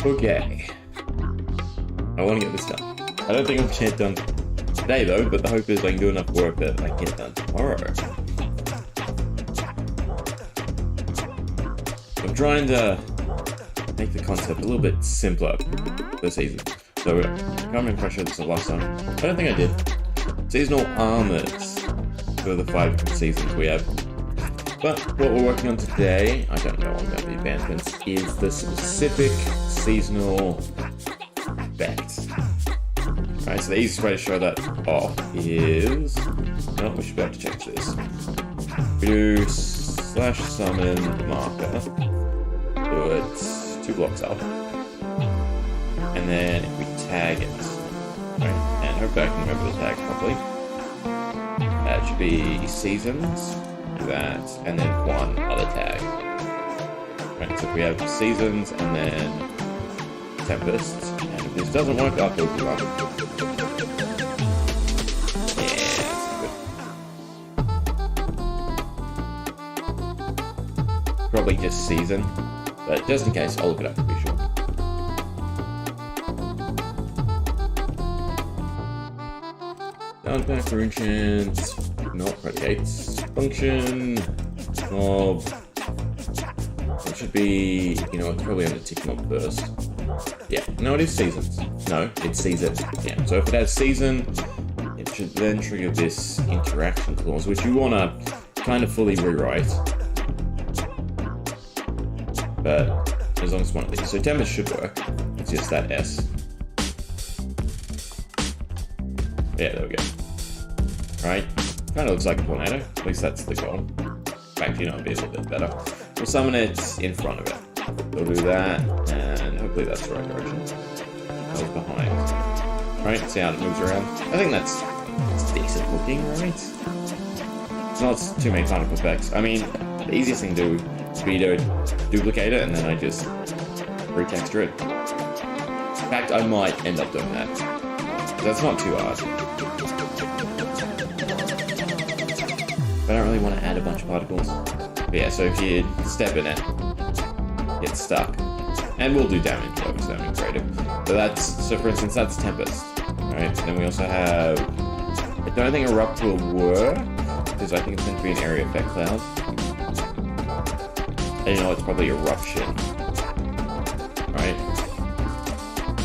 Okay. I want to get this done. I don't think I'll get it done today though, but the hope is I can do enough work that I can get it done tomorrow. I'm trying to make the concept a little bit simpler this season. So I can't remember if I showed this the last time. I don't think I did. Seasonal armors for the 5 different seasons we have. But what we're working on today, I don't know what the advancements, is the specific seasonal effects. Alright, so the easiest way to show that off is... Oh, we should be able to change this. We do /summon marker. Do it 2 blocks up. And then if we tag it, right, and hope I can remember the tag properly. That should be seasons, that, and then 1 other tag. Right, so if we have seasons and then tempests, and if this doesn't work, I'll go through one. Yeah, probably just season, but just in case, I'll look it up to be sure. Downpack for enchants, not predicates, function of, it should be, you know, it's probably under tick mob first. Yeah, no, it is seasons. No, it's season. Yeah, so if it has season, it should then trigger this interaction clause, which you want to kind of fully rewrite. But as long as one of these. So Tempest should work. It's just that S. Yeah, there we go. Right? Kind of looks like a tornado. At least that's the goal. In fact, you know, it'll be a little bit better. We'll summon it in front of it. We'll do that, and hopefully that's the right direction. That was behind. Right? See how it moves around? I think that's decent looking, right? It's not too many particle effects. I mean, the easiest thing to do is be to duplicate it, and then I just retexture it. In fact, I might end up doing that. That's not too hard. But I don't really want to add a bunch of particles. But yeah, so if you step in it, it's stuck. And we'll do damage, obviously, I'm creative. So that's, so for instance, that's Tempest. Right? Then we also have, I don't think Erupt will work, because I think it's meant to be an area effect cloud. And you know, it's probably Eruption. Right?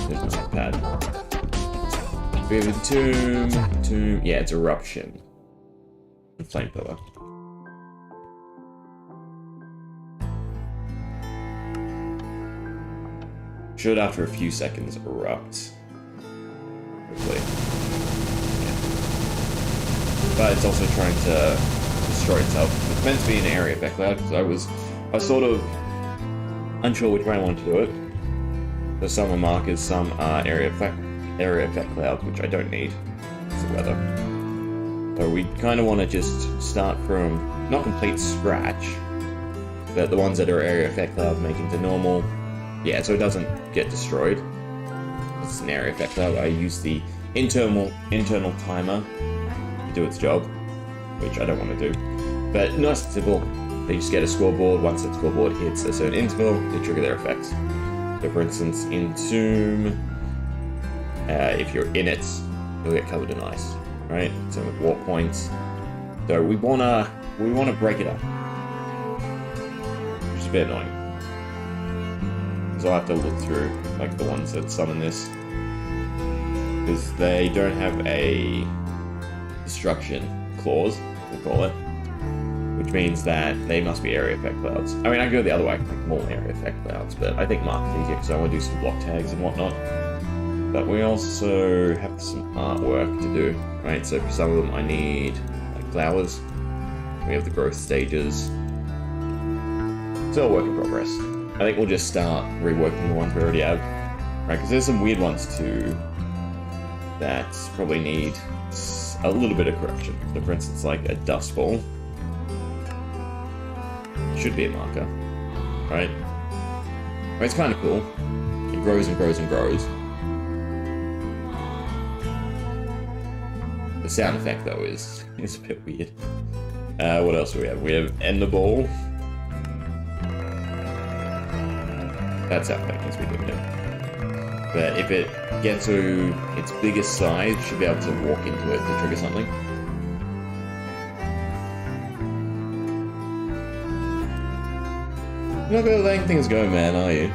There's no pad. We have Tomb, yeah, it's Eruption. And Flamethrower. Should, after a few seconds, erupt. Hopefully. Yeah. But it's also trying to destroy itself. It's meant to be an area effect cloud, because I was sort of unsure which way I wanted to do it. So some are markers, some are area effect clouds, which I don't need. It's the weather. So we kind of want to just start from, not complete scratch, but the ones that are area effect cloud make into normal. Yeah, so it doesn't get destroyed. It's an area effect cloud. I use the internal timer to do its job, which I don't want to do. But nice and simple. They just get a scoreboard. Once that scoreboard hits a certain interval, they trigger their effects. So for instance, in Tomb, if you're in it, you'll get covered in ice, right? So with warp points. So we wanna break it up, which is a bit annoying. So I'll have to look through like the ones that summon this, because they don't have a destruction clause, we'll call it, which means that they must be area effect clouds. I mean, I can go the other way, I can make them all area effect clouds, but I think mark is easier because I want to do some block tags and whatnot. But we also have some artwork to do, right? So for some of them I need like flowers. We have the growth stages. Still a work in progress. I think we'll just start reworking the ones we already have, right? Because there's some weird ones too that probably need a little bit of correction. So for instance, like a dust ball should be a marker, right? It's kind of cool. It grows and grows and grows. The sound effect though is a bit weird. What else do we have? We have Ender Ball. That's how things we do it. But if it gets to its biggest size, you should be able to walk into it to trigger something. You're not gonna letting things go, man, are you?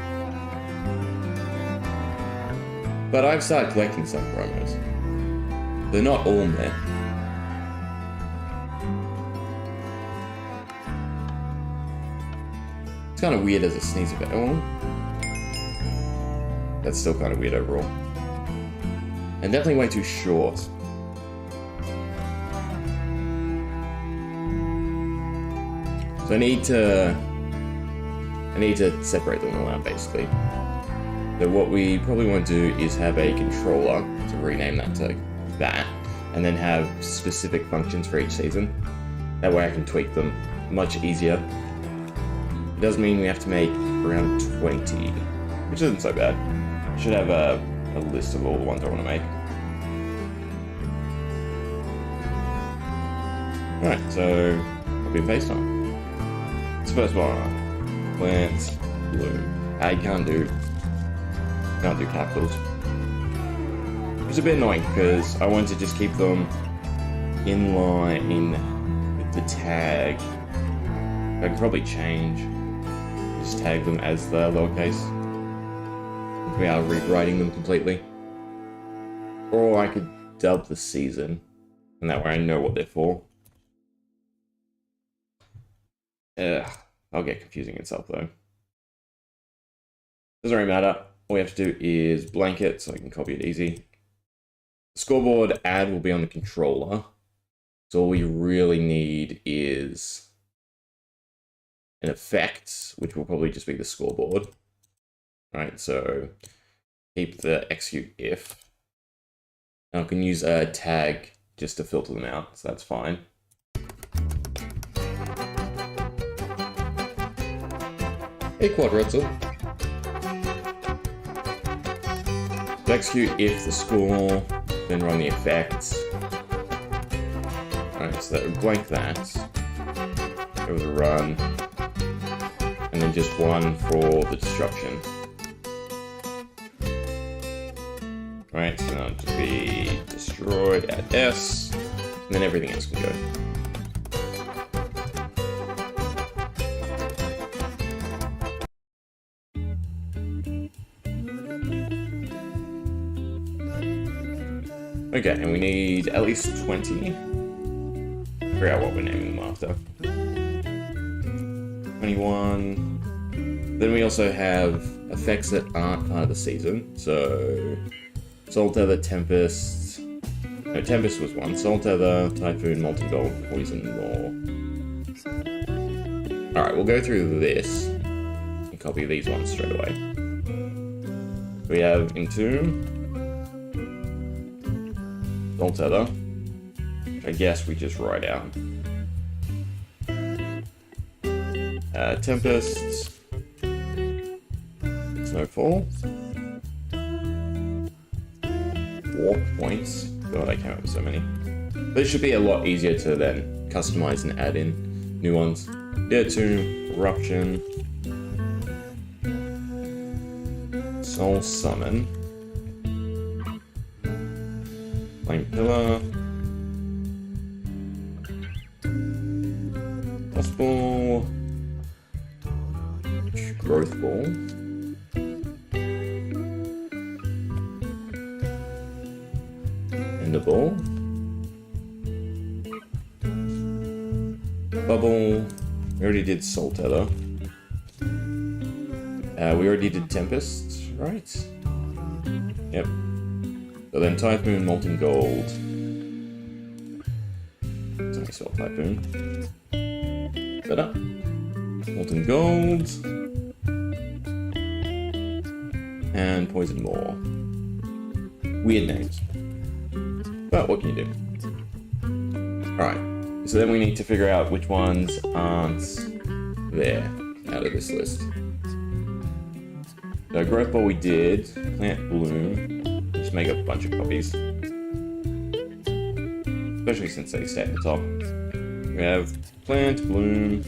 But I've started collecting some promos. They're not all there. It's kind of weird as a sneeze effect. Oh, that's still kind of weird overall. And definitely way too short. So I need to separate them all out, basically. So what we probably want to do is have a controller, to rename that to that, and then have specific functions for each season. That way I can tweak them much easier. It does mean we have to make around 20, which isn't so bad. I should have a list of all the ones I want to make. Alright, so copy and paste time. It's the first one. Plants, Klloo. I can't do capitals. It's a bit annoying because I want to just keep them in line with the tag. I could probably change. Just tag them as the lowercase without rewriting them completely. Or I could dub the season, and that way I know what they're for. I'll get confusing itself though. Doesn't really matter. All we have to do is blank it so I can copy it easy. The scoreboard add will be on the controller. So all we really need is an effect, which will probably just be the scoreboard. Right, so keep the execute if. And I can use a tag just to filter them out, so that's fine. Hey, Quadratzel. Execute if the score, then run the effects. Alright, so that would blank that. Give it a run. And then just one for the destruction. Right, so now to be destroyed at S, and then everything else can go. Okay, and we need at least 20. Figure out what we're naming them after. 21. Then we also have effects that aren't part of the season. So, Soul Tether, Tempest. No, Tempest was one. Soul Tether, Typhoon, Molten Gold, Poison, Law. Alright, we'll go through this and copy these ones straight away. We have Entomb. Soul Tether. I guess we just write out. Tempest. Snowfall. Warp points. God, I came up with so many. But it should be a lot easier to then customize and add in new ones. Yeah, to Eruption. Soul Summon. Flame Pillar. Ball. Growth Ball. Ender Ball. Bubble. We already did Soul Tether. We already did Tempest, right? Yep. So then Typhoon, Molten Gold. It's only Soul Typhoon. Better. Molten Gold. And Poison Maw. Weird names. But what can you do? Alright, so then we need to figure out which ones aren't there out of this list. So Growth Ball we did. Plant Bloom. Just make a bunch of copies. Especially since they stay at the top. We have Plant, Bloom,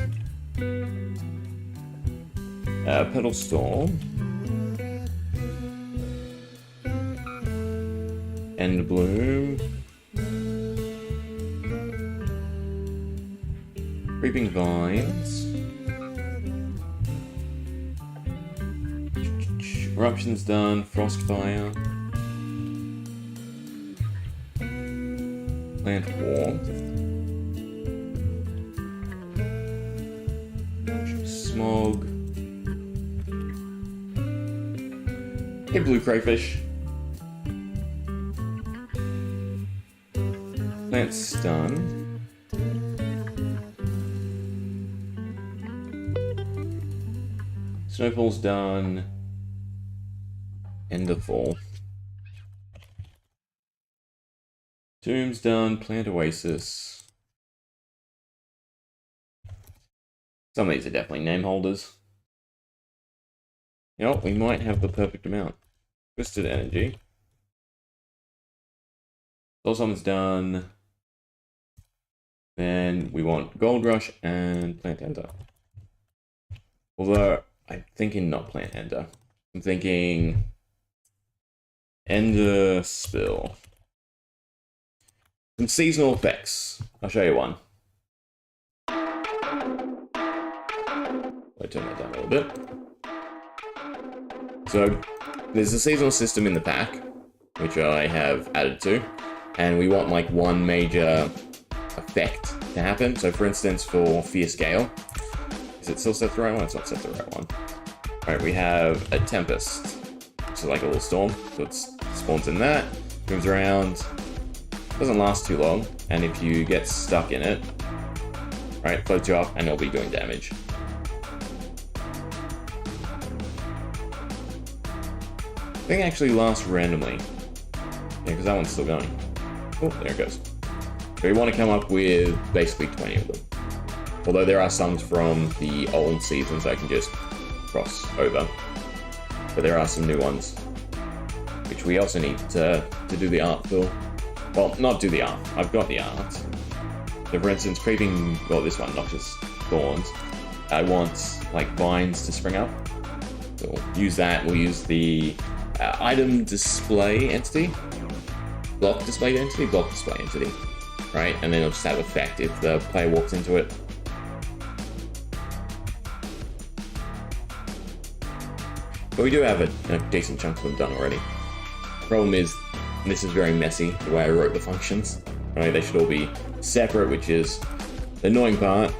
Petal Storm, End bloom. Creeping vines. Eruption's done. Frostfire. Plant warmth. Smog. Hey, blue crayfish. Plant stun. Snowfall's done. Enderfall. Tomb's done. Plant oasis. Some of these are definitely name holders. You know, we might have the perfect amount. Twisted energy. Soul Summon's done. Then we want Gold Rush and Plant Ender. Although, I'm thinking not Plant Ender. I'm thinking Ender Spill. Some seasonal effects. I'll show you one. I'll turn that down a little bit. So, there's a seasonal system in the pack, which I have added to, and we want like one major effect to happen. So for instance, for Fierce Gale, is it still set the right one? It's not set the right one. Alright, we have a Tempest, which is like a little storm, so it spawns in that, moves around, doesn't last too long, and if you get stuck in it, right, floats you up and it'll be doing damage. I think it actually lasts randomly. Yeah, because that one's still going. Oh, there it goes. So we want to come up with basically 20 of them. Although there are some from the old seasons I can just cross over. But there are some new ones, which we also need to do the art for. Well, not do the art. I've got the art. So for instance, creeping, well, this one, Noxious Thorns. I want, like, vines to spring up. So we'll use that. We'll use the item display entity. Block display entity? Block display entity. Right? And then it'll just have effect if the player walks into it. But we do have a decent chunk of them done already. The problem is, this is very messy, the way I wrote the functions. Right? They should all be separate, which is the annoying part.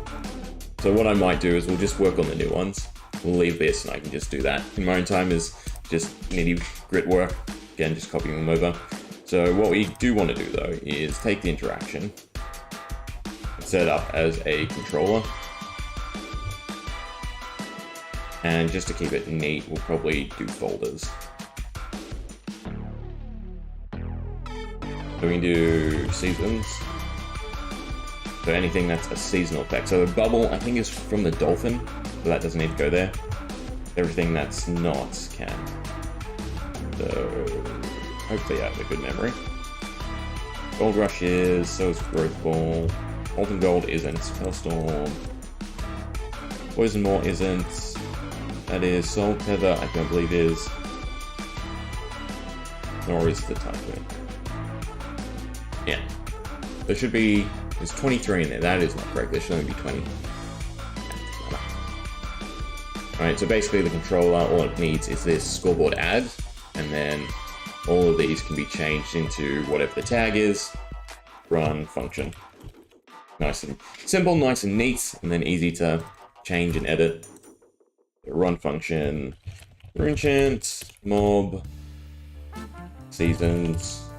So what I might do is we'll just work on the new ones. We'll leave this and I can just do that in my own time is just nitty grit work. Again, just copying them over. So what we do want to do though is take the interaction and set it up as a controller. And just to keep it neat, we'll probably do folders. So we can do seasons. So anything that's a seasonal effect. So the bubble, I think, is from the dolphin, so that doesn't need to go there. Everything that's not can. So hopefully I have a good memory. Gold Rush is, so is Growth Ball. Molten Gold isn't. Spellstorm. Poison Maw isn't. That is Soul Tether, I don't believe is. Nor is the Typhoon. Yeah. There should be, there's 23 in there. That is not correct. There should only be 20. Alright, so basically the controller, all it needs is this scoreboard add, and then all of these can be changed into whatever the tag is, run function. Nice and simple, nice and neat, and then easy to change and edit. Run function, Runechant, mob, seasons,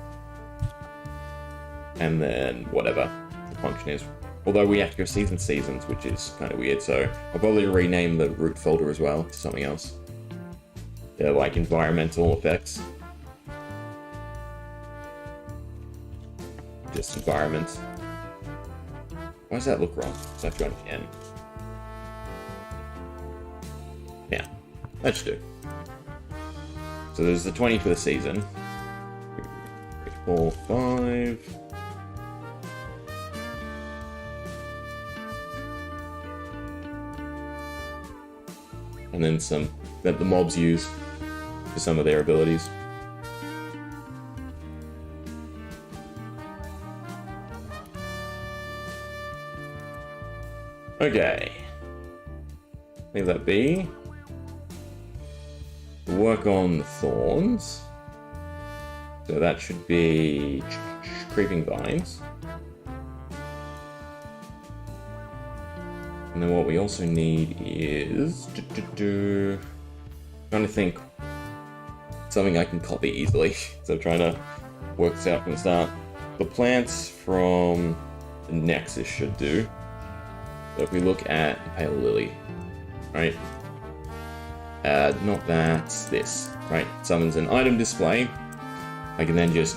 and then whatever the function is. Although we have to go seasons, which is kind of weird, so I'll probably rename the root folder as well to something else. They're like environmental effects. Just environment. Why does that look wrong? So I have to go to N. Yeah, that should do. So there's the 20 for the season. 3, 4, 5. And then some that the mobs use for some of their abilities. Okay. Leave that be. Work on the thorns. So that should be creeping vines. And then what we also need is... trying to think something I can copy easily. So I'm trying to work this out from the start. The plants from the Nexus should do. So if we look at the Pale Lily, right? Not that, this, right? Summons an item display. I can then just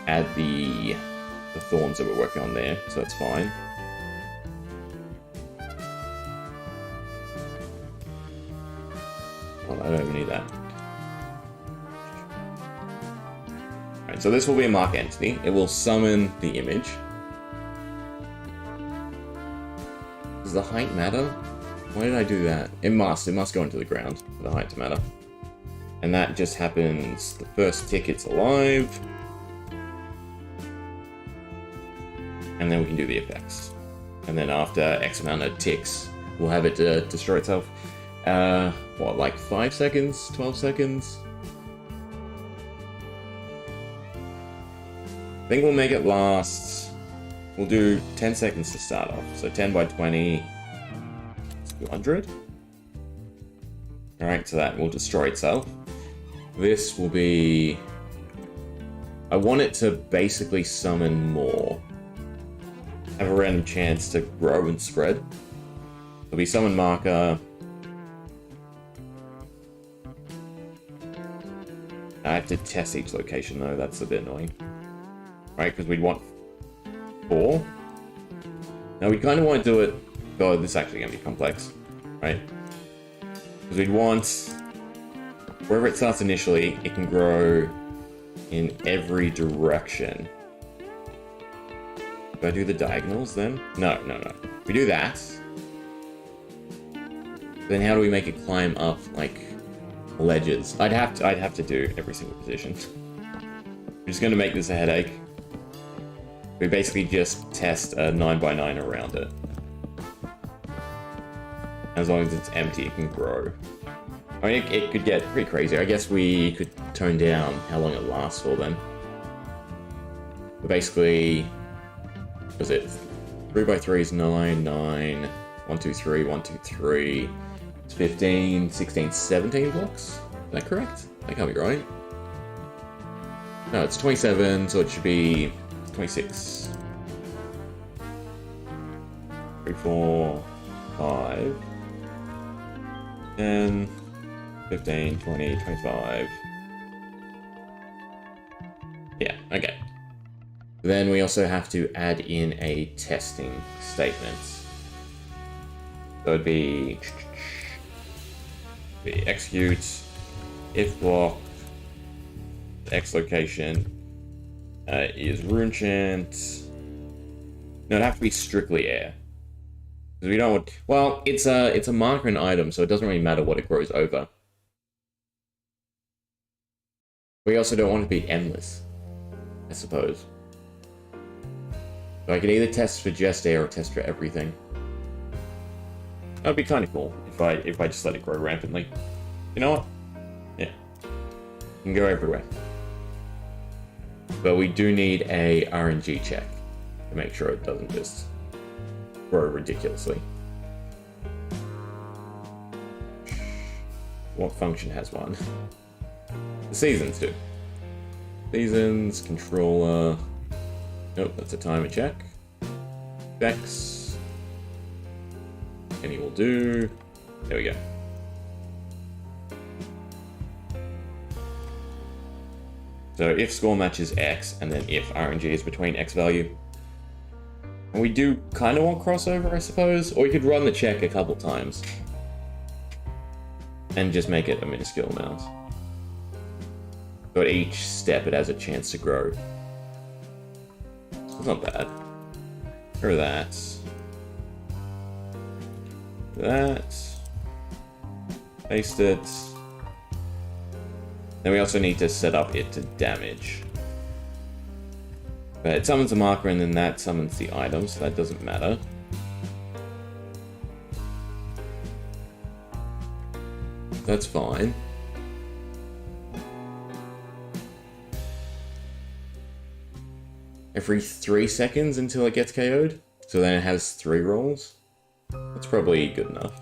add the thorns that we're working on there, so that's fine. Oh, I don't even need that. Alright, so this will be a mark entity. It will summon the image. Does the height matter? Why did I do that? It must go into the ground for the height to matter. And that just happens the first tick it's alive. And then we can do the effects. And then after X amount of ticks, we'll have it destroy itself. What, like 5 seconds? 12 seconds? I think we'll make it last... We'll do 10 seconds to start off. So 10 by 20... 200. Alright, so that will destroy itself. This will be... I want it to basically summon more. Have a random chance to grow and spread. There'll be summon marker. I have to test each location though, that's a bit annoying. Right, because we'd want 4. Now we kind of want to do it... Oh, this is actually going to be complex, right? Because we'd want... Wherever it starts initially, it can grow in every direction. Do I do the diagonals then? No. We do that. Then how do we make it climb up, like, ledges? I'd have to do every single position. I'm just going to make this a headache. We basically just test a 9x9 around it. As long as it's empty, it can grow. I mean, it could get pretty crazy. I guess we could tone down how long it lasts for then. But basically, was it 3x3 is 9, 9, 1, 2, 3, 1, 2, 3. It's 15, 16, 17 blocks? Is that correct? That can't be right. No, it's 27, so it should be 26. 3, 4, 5. 10, 15, 20, 25. Yeah, okay. Then we also have to add in a testing statement. So it'd be execute if block X location is rune chant. No, it'd have to be strictly air. Because we don't want... Well, it's a marker and item, so it doesn't really matter what it grows over. We also don't want it to be endless, I suppose. So I could either test for just air or test for everything. That'd be kind of cool if I just let it grow rampantly. You know what? Yeah. It can go everywhere. But we do need a RNG check to make sure it doesn't just grow ridiculously. What function has one? The seasons do. Seasons, controller. Nope, that's a timer check. Specs. Any will do. There we go. So if score matches X, and then if RNG is between X value. And we do kind of want crossover, I suppose. Or you could run the check a couple times. And just make it a minuscule amount. So at each step it has a chance to grow. It's not bad. Or that. That. Paste it. Then we also need to set up it to damage. But it summons a marker and then that summons the item, so that doesn't matter. That's fine. Every 3 seconds until it gets KO'd. So then it has 3 rolls. That's probably good enough.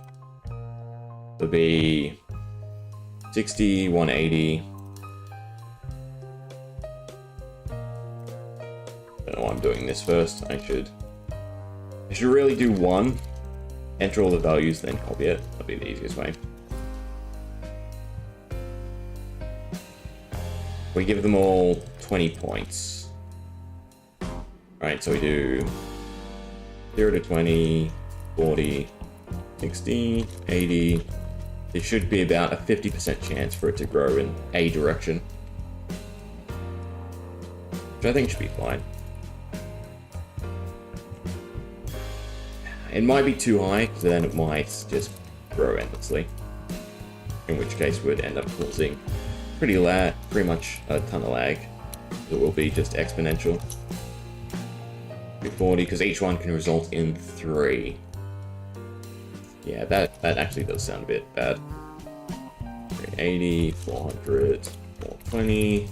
It'll be 60, 180. Don't know why I'm doing this first. I should really do 1. Enter all the values, then copy it. That'll be the easiest way. We give them all 20 points. Right, so we do 0 to 20, 40, 60, 80. There should be about a 50% chance for it to grow in a direction, which I think should be fine. It might be too high, because then it might just grow endlessly. In which case we'd end up causing pretty much a ton of lag. It will be just exponential. 240, because each one can result in 3. Yeah, that actually does sound a bit bad. 380, 400, 420.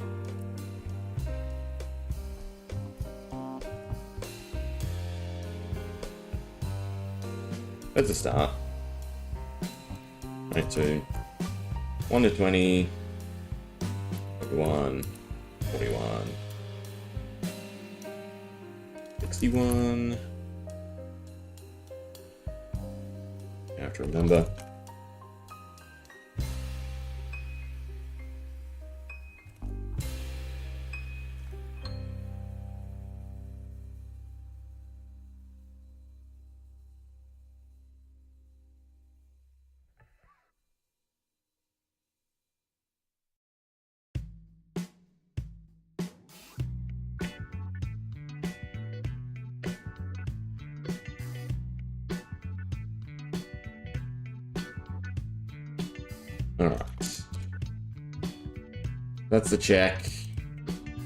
That's a start. Right, so 1 to 20, 41, 41, 61. I have to remember. Alright. That's the check.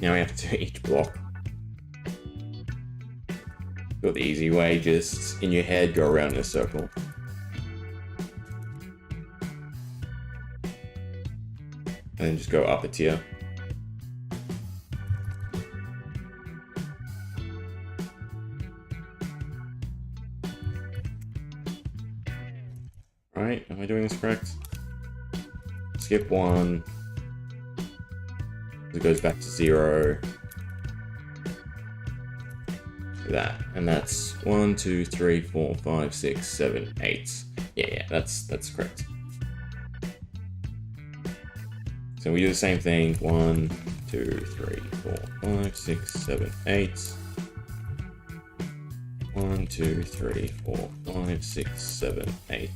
Now we have to do each block. Go the easy way, just in your head, go around in a circle. And then just go up a tier. Right, am I doing this correct? Skip 1. It goes back to 0. Do that. And that's 1, 2, 3, 4, 5, 6, 7, 8. Yeah, that's correct. So we do the same thing. 1, 2, 3, 4, 5, 6, 7, 8. 1, 2, 3, 4, 5, 6, 7, 8.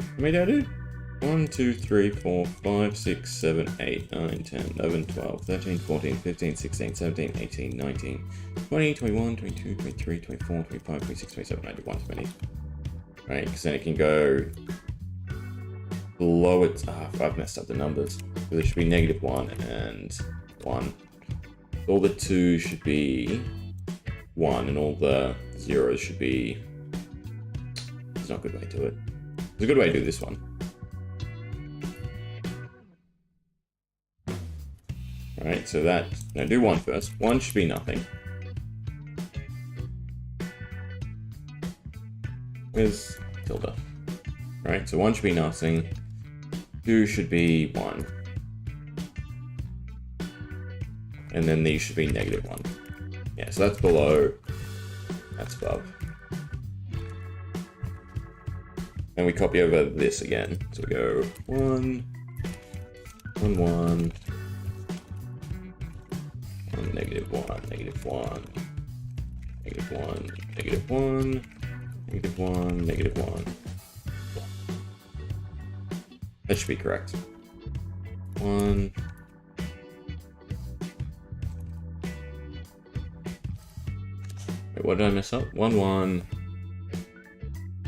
How many did I do? 1, 2, 3, 4, 5, 6, 7, 8, 9, 10, 11, 12, 13, 14, 15, 16, 17, 18, 19, 20, 21, 22, 23, 24, 25, 26, 27, I did 1 too many. Right, because then it can go below it. I've messed up the numbers. So there should be -1 and 1. All the 2s should be 1 and all the 0s should be... There's not a good way to do it. There's a good way to do this one. Alright, so that... No, do 1 first. 1 should be nothing. Where's tilde? Right, so 1 should be nothing. 2 should be 1. And then these should be -1. Yeah, so that's below. That's above. And we copy over this again. So we go 1, 1, 1, 1, -1, -1, -1, -1, -1, -1, -1. That should be correct. 1. Wait, what did I mess up? 1, 1.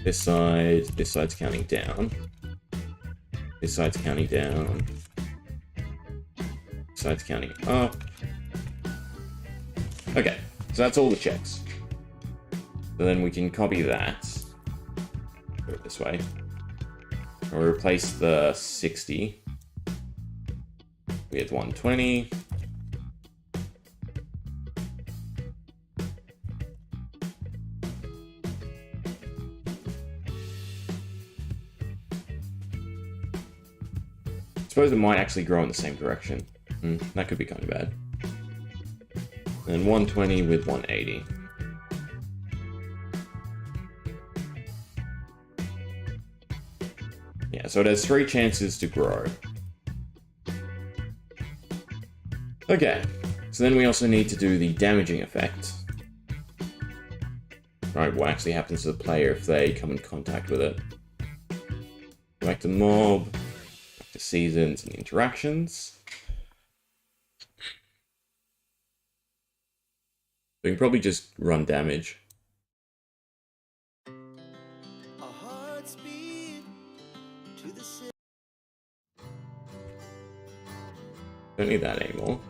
This side's counting down. This side's counting down. This side's counting up. Okay, so that's all the checks. So then we can copy that. Go it this way. We'll replace the 60 with 120. I suppose it might actually grow in the same direction. That could be kind of bad. And 120 with 180. Yeah, so it has 3 chances to grow. Okay, so then we also need to do the damaging effect. Right, what actually happens to the player if they come in contact with it. Go back to mob, back to seasons and interactions. We can probably just run damage. Don't need that anymore.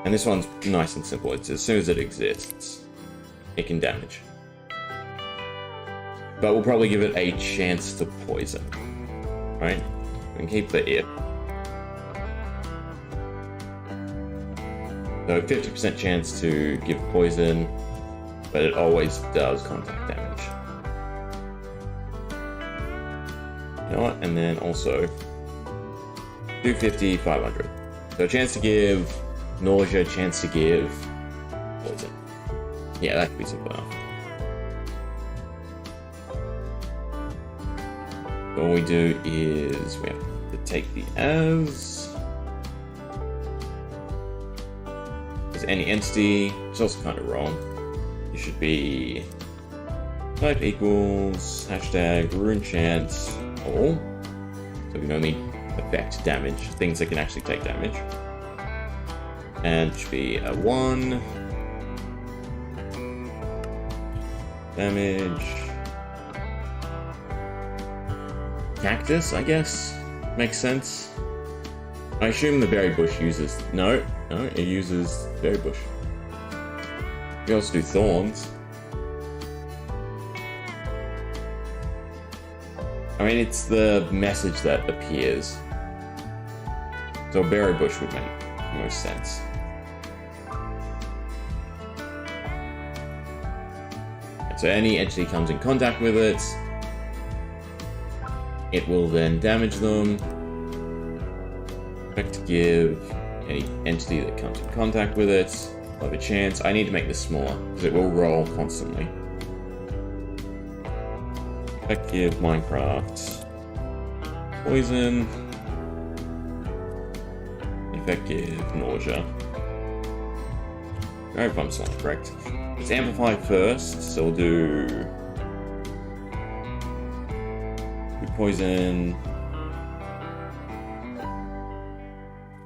And this one's nice and simple. It's as soon as it exists, it can damage. But we'll probably give it a chance to poison. Right? We can keep the if. So 50% chance to give poison, but it always does contact damage. You know what? And then also 250, 500. So a chance to give nausea, chance to give poison. Yeah, that could be simple enough. So all we do is we have to take the as. As any entity, it's also kind of wrong. It should be type equals hashtag rune chance all. So we can only affect damage, things that can actually take damage. And it should be a 1 damage cactus, I guess. Makes sense. I assume the berry bush uses... No, it uses berry bush. We also do thorns. I mean, it's the message that appears. So berry bush would make most sense. So any entity comes in contact with it, it will then damage them. To give any entity that comes in contact with it will have a chance. I need to make this smaller because it will roll constantly. Effective Minecraft poison. Effective nausea. I hope I'm still correct. Let's amplify first, so we'll do poison.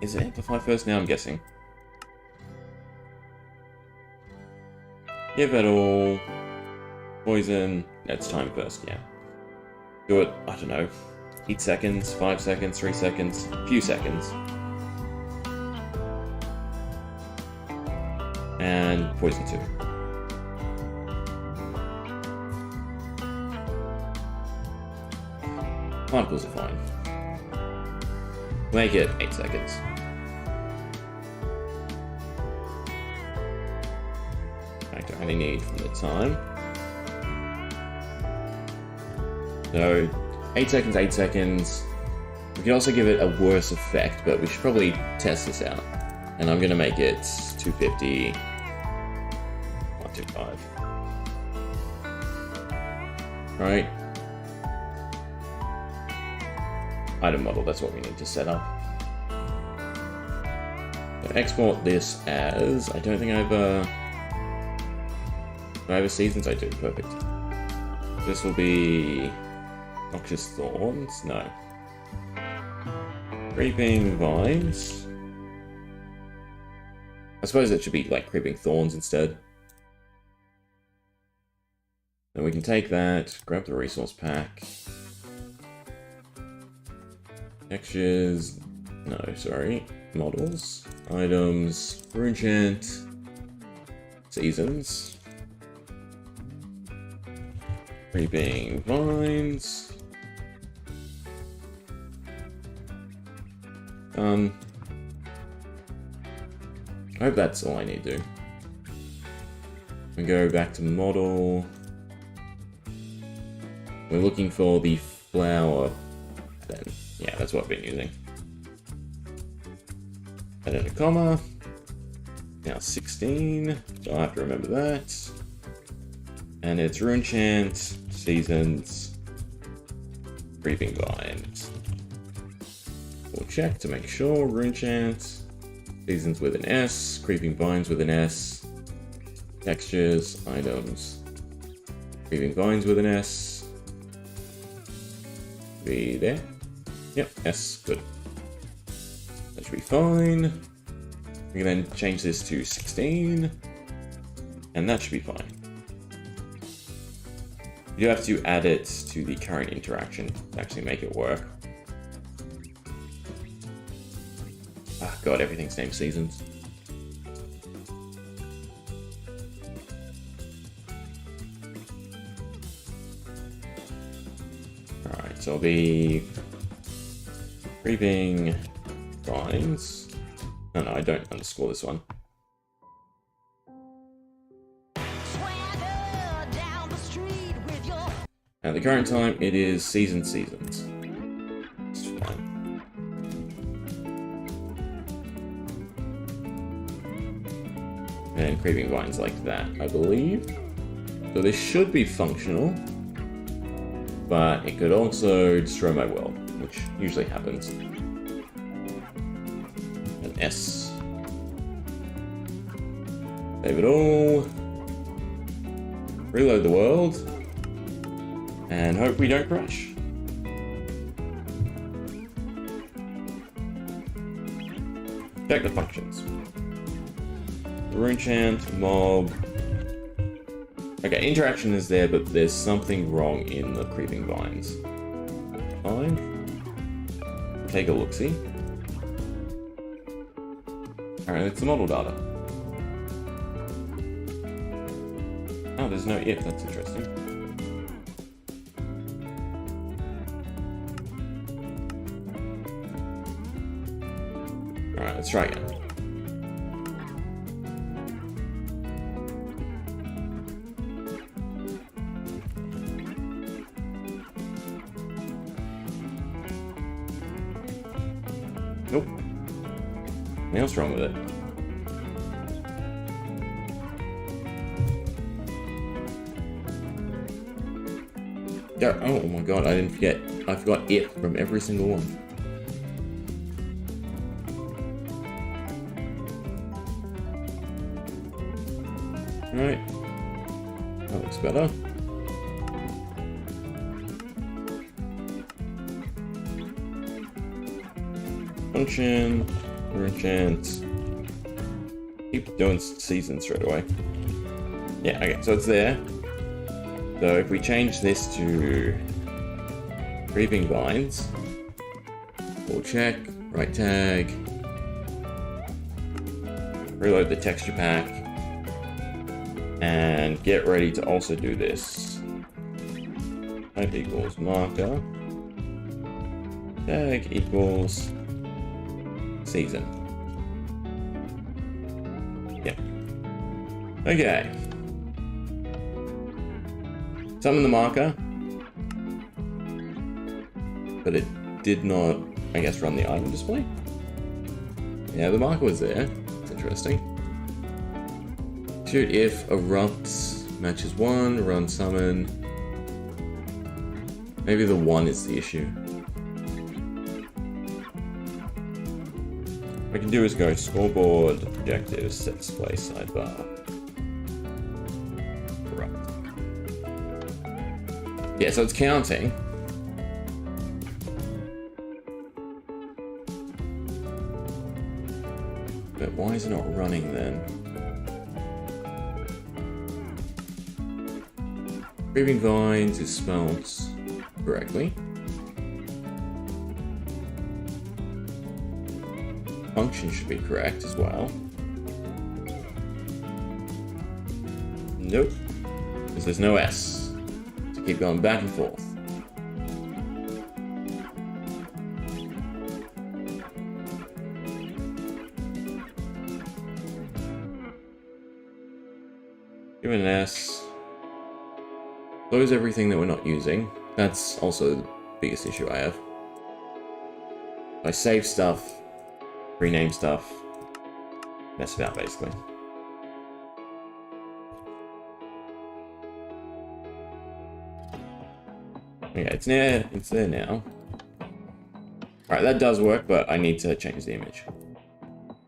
Is it amplify first now? I'm guessing. Give it all. Poison. That's time first, yeah. Do it, I don't know, 8 seconds, 5 seconds, 3 seconds, a few seconds. And poison 2. Particles are fine. Make it 8 seconds. I don't really need from the time. So, 8 seconds, 8 seconds. We can also give it a worse effect, but we should probably test this out. And I'm going to make it 250, 125. Right. Item model, that's what we need to set up. So export this as, I don't think I have a... Do I have a seasons? I do, perfect. This will be Noxious Thorns, no. Creeping Vines. I suppose it should be like Creeping Thorns instead. Then we can take that, grab the resource pack. Textures, no, sorry. models, items, rune chant, seasons, creeping vines. I hope that's all I need to do. We go back to model. We're looking for the flower then. Yeah, that's what I've been using. Add in a comma. Now 16, so I have to remember that. And it's rune chant, seasons, creeping vines. We'll check to make sure. Rune chant, seasons with an S, creeping vines with an S, textures, items, creeping vines with an S. Be there. Yep, S, good. That should be fine. We can then change this to 16, and that should be fine. You have to add it to the current interaction to actually make it work. Ah, God, everything's named seasons. Alright, so it'll be creeping vines. No, I don't underscore this one. At the current time, it is seasons. It's fine. And creeping vines like that, I believe. So this should be functional, but it could also destroy my world, which usually happens. An S. Save it all. Reload the world. And hope we don't crash. Check the functions. Rune chant, mob. Okay, interaction is there, but there's something wrong in the creeping vines. Fine. Take a look-see. Alright, it's the model data. Oh, there's no if, that's interesting. Alright, let's try again. Nope. Now what's wrong with it? Yeah, oh my god, I didn't forget. I forgot if from every single one. Alright. That looks better. Function, rune chant. Keep doing season straight away. Yeah, okay, so it's there. So if we change this to creeping vines, we'll check, right tag, reload the texture pack, and get ready to also do this. Type equals marker, tag equals season. Yeah. Okay. Summon the marker, but it did not, I guess, run the item display. Yeah, the marker was there. It's interesting. Shoot if erupts matches 1, run summon. Maybe the 1 is the issue. What we can do is go scoreboard, objectives, set display, sidebar. Erupt. Yeah, so it's counting. But why is it not running then? Creeping vines is spelled correctly. function should be correct as well. Nope. Because there's no S. So keep going back and forth. Give it an S. Close everything that we're not using. That's also the biggest issue I have. I save stuff, rename stuff, mess it out basically. Okay, it's there now. Alright, that does work, but I need to change the image.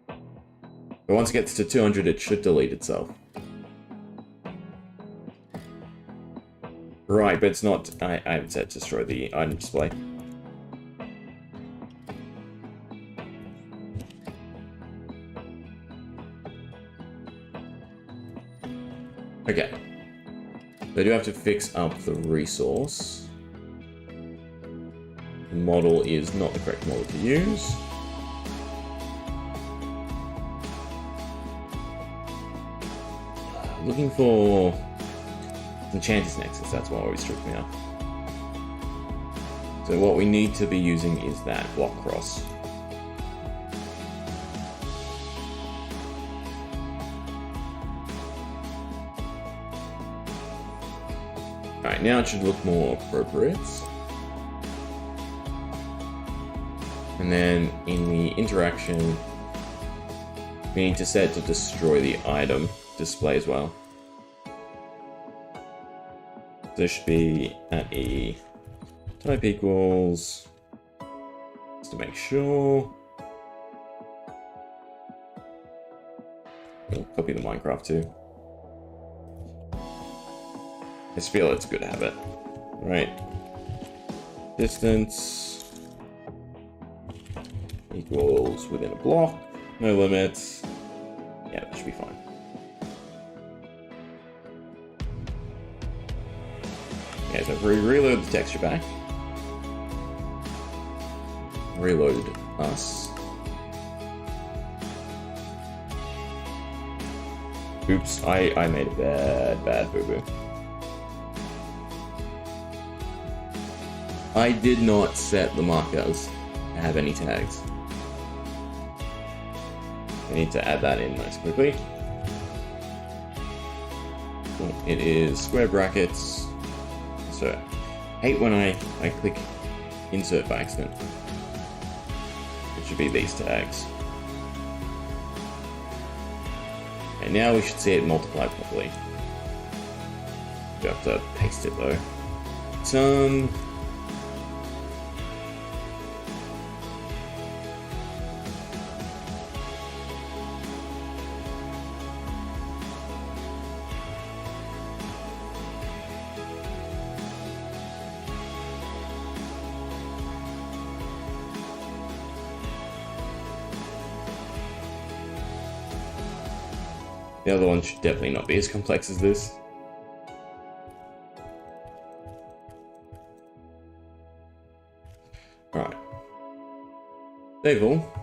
But once it gets to 200, it should delete itself. Right, but it's not... I haven't said destroy the item display. Okay. So I do have to fix up the resource. The model is not the correct model to use. Looking for... Enchanter's Nexus, that's what always tripped me up. So what we need to be using is that block cross. Alright, now it should look more appropriate. And then in the interaction, we need to set to destroy the item display as well. There should be at E type equals, just to make sure. We'll copy the Minecraft too. I just feel it's a good habit. Right. Distance equals within a block, no limits. Yeah, that should be fine. Okay, so if we reload the texture back, reload us. Oops, I made a bad boo-boo. I did not set the markers to have any tags. I need to add that in nice quickly. It is square brackets. So, I hate when I click insert by accident. It should be these tags. Okay, now we should see it multiply properly. You have to paste it though. The other one should definitely not be as complex as this. Alright. Save all.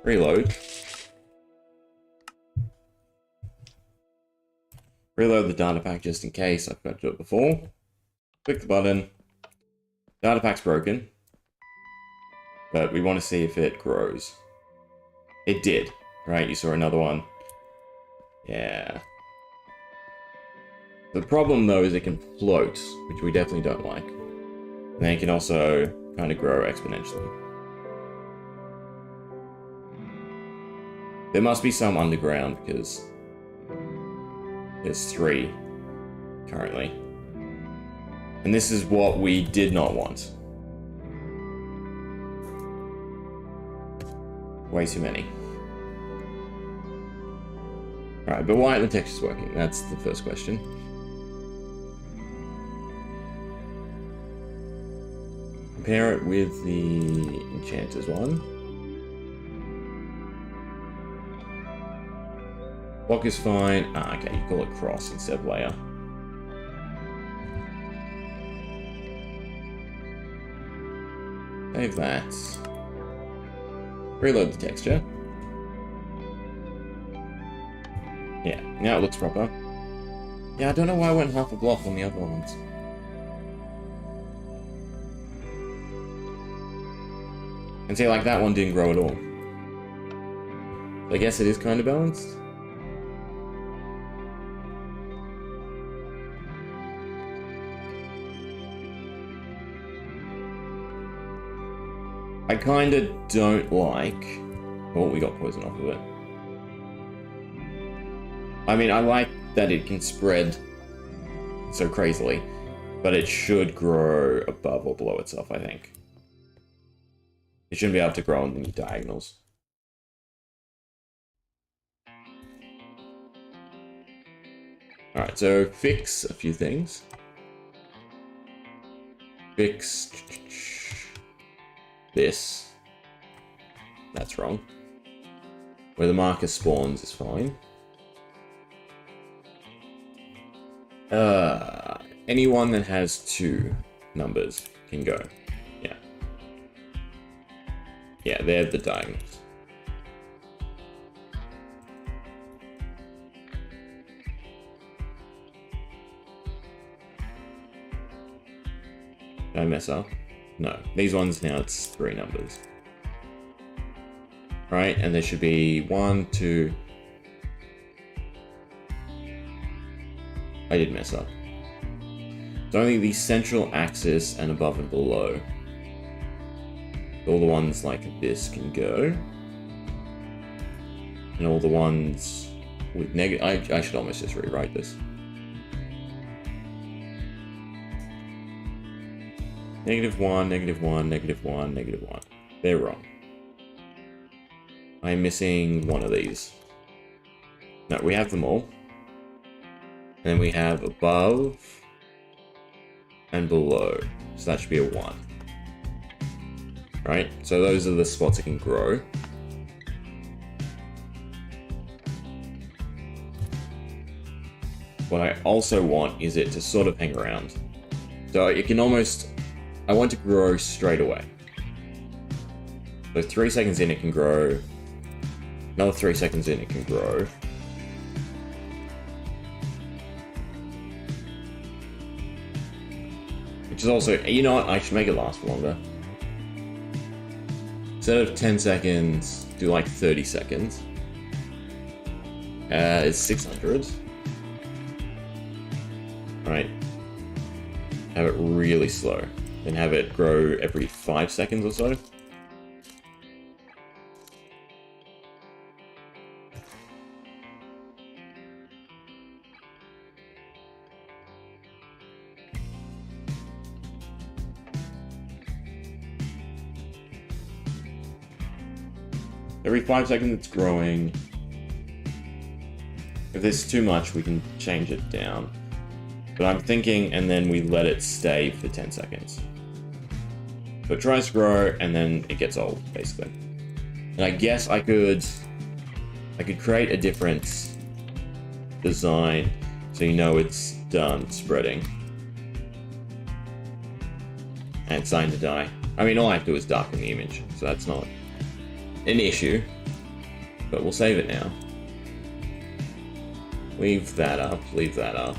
Reload. Reload the data pack just in case. I forgot to do it before. Click the button. Data pack's broken. But we want to see if it grows. It did. Right, you saw another one. Yeah. The problem though is it can float, which we definitely don't like. And then it can also kind of grow exponentially. There must be some underground because there's 3 currently. And this is what we did not want. Way too many. Alright, but why aren't the textures working? That's the first question. Compare it with the Enchanter's one. Block is fine. Ah, okay, you call it cross instead of layer. Save that. Reload the texture. Yeah, now it looks proper. Yeah, I don't know why I went half a block on the other ones. And see, like, that one didn't grow at all. I guess it is kind of balanced. I kind of don't like... Oh, we got poison off of it. I mean, I like that it can spread so crazily, but it should grow above or below itself, I think. It shouldn't be able to grow on the diagonals. Alright, so fix a few things. Fix this. That's wrong. Where the marker spawns is fine. Anyone that has 2 numbers can go. Yeah. Yeah, they're the diagonals. Did I mess up? No. These ones now it's 3 numbers. Right, and there should be 1, 2... I did mess up. It's only the central axis and above and below. All the ones like this can go. And all the ones with negative... I should almost just rewrite this. -1, -1, -1, -1. They're wrong. I'm missing one of these. No, we have them all. And then we have above and below. So that should be a 1. Right? So those are the spots it can grow. What I also want is it to sort of hang around. So it can almost... I want to grow straight away. So 3 seconds in it can grow. Another 3 seconds in it can grow. Which is also, you know what, I should make it last for longer. Instead of 10 seconds, do like 30 seconds. It's 600. Alright. Have it really slow. Then have it grow every 5 seconds or so. Every 5 seconds it's growing. If there's too much, we can change it down. But I'm thinking, and then we let it stay for 10 seconds. So it tries to grow, and then it gets old, basically. And I guess I could create a different design so you know it's done spreading. And it's starting to die. I mean, all I have to do is darken the image, so that's not an issue. But we'll save it now. Leave that up, leave that up.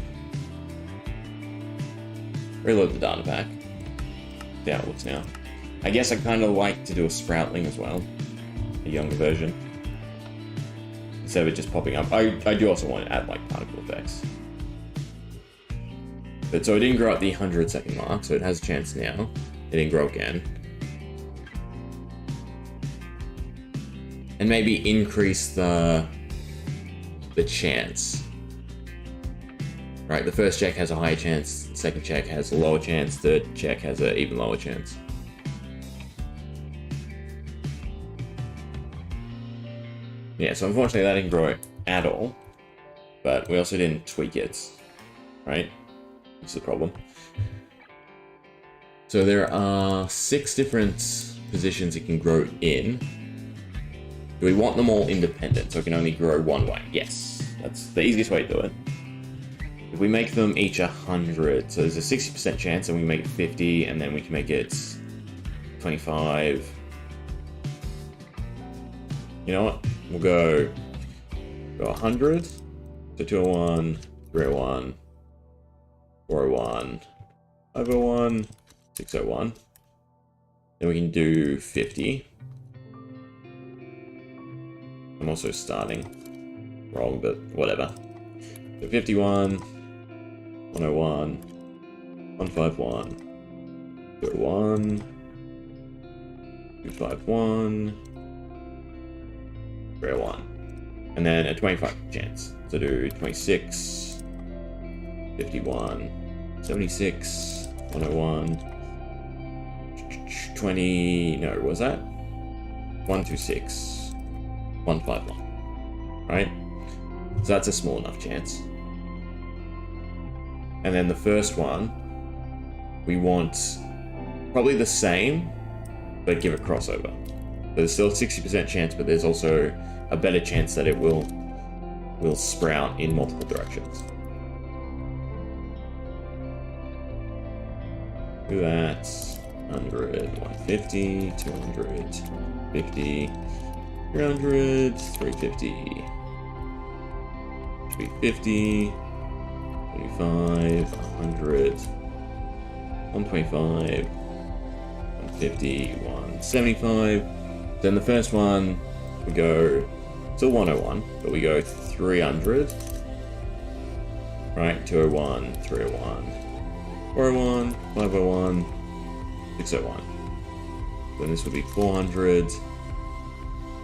Reload the data pack. See how it looks now. I guess I kind of like to do a sproutling as well. A younger version. Instead of it just popping up. I do also want to add like particle effects. But so it didn't grow at the 100-second mark, so it has a chance now. It didn't grow again. And maybe increase the chance. Right, the first check has a higher chance, the second check has a lower chance, third check has an even lower chance. Yeah, so unfortunately that didn't grow at all, but we also didn't tweak it, right? That's the problem. So there are 6 different positions it can grow in. Do we want them all independent, so it can only grow one way? Yes, that's the easiest way to do it. If we make them each 100, so there's a 60% chance, and we make it 50, and then we can make it 25. You know what? We'll go 100. So 201, 301, 401, 501, 601. Then we can do 50. I'm also starting wrong, but whatever. So 51, 101, 151, 201, 251, 301. And then a 25 chance. So do 26, 51, 76, 101, 20, no, what was that? 126, 151, right? So that's a small enough chance. And then the first one, we want probably the same, but give a crossover. There's still a 60% chance, but there's also a better chance that it will sprout in multiple directions. Do that. 100, 150, 200, 50, 300, 350, 350, 25, 100, 125, 150, 175. Then the first one, we go still 101, but we go 300, right? 201, 301, 401, 501, 601. Then this would be 400,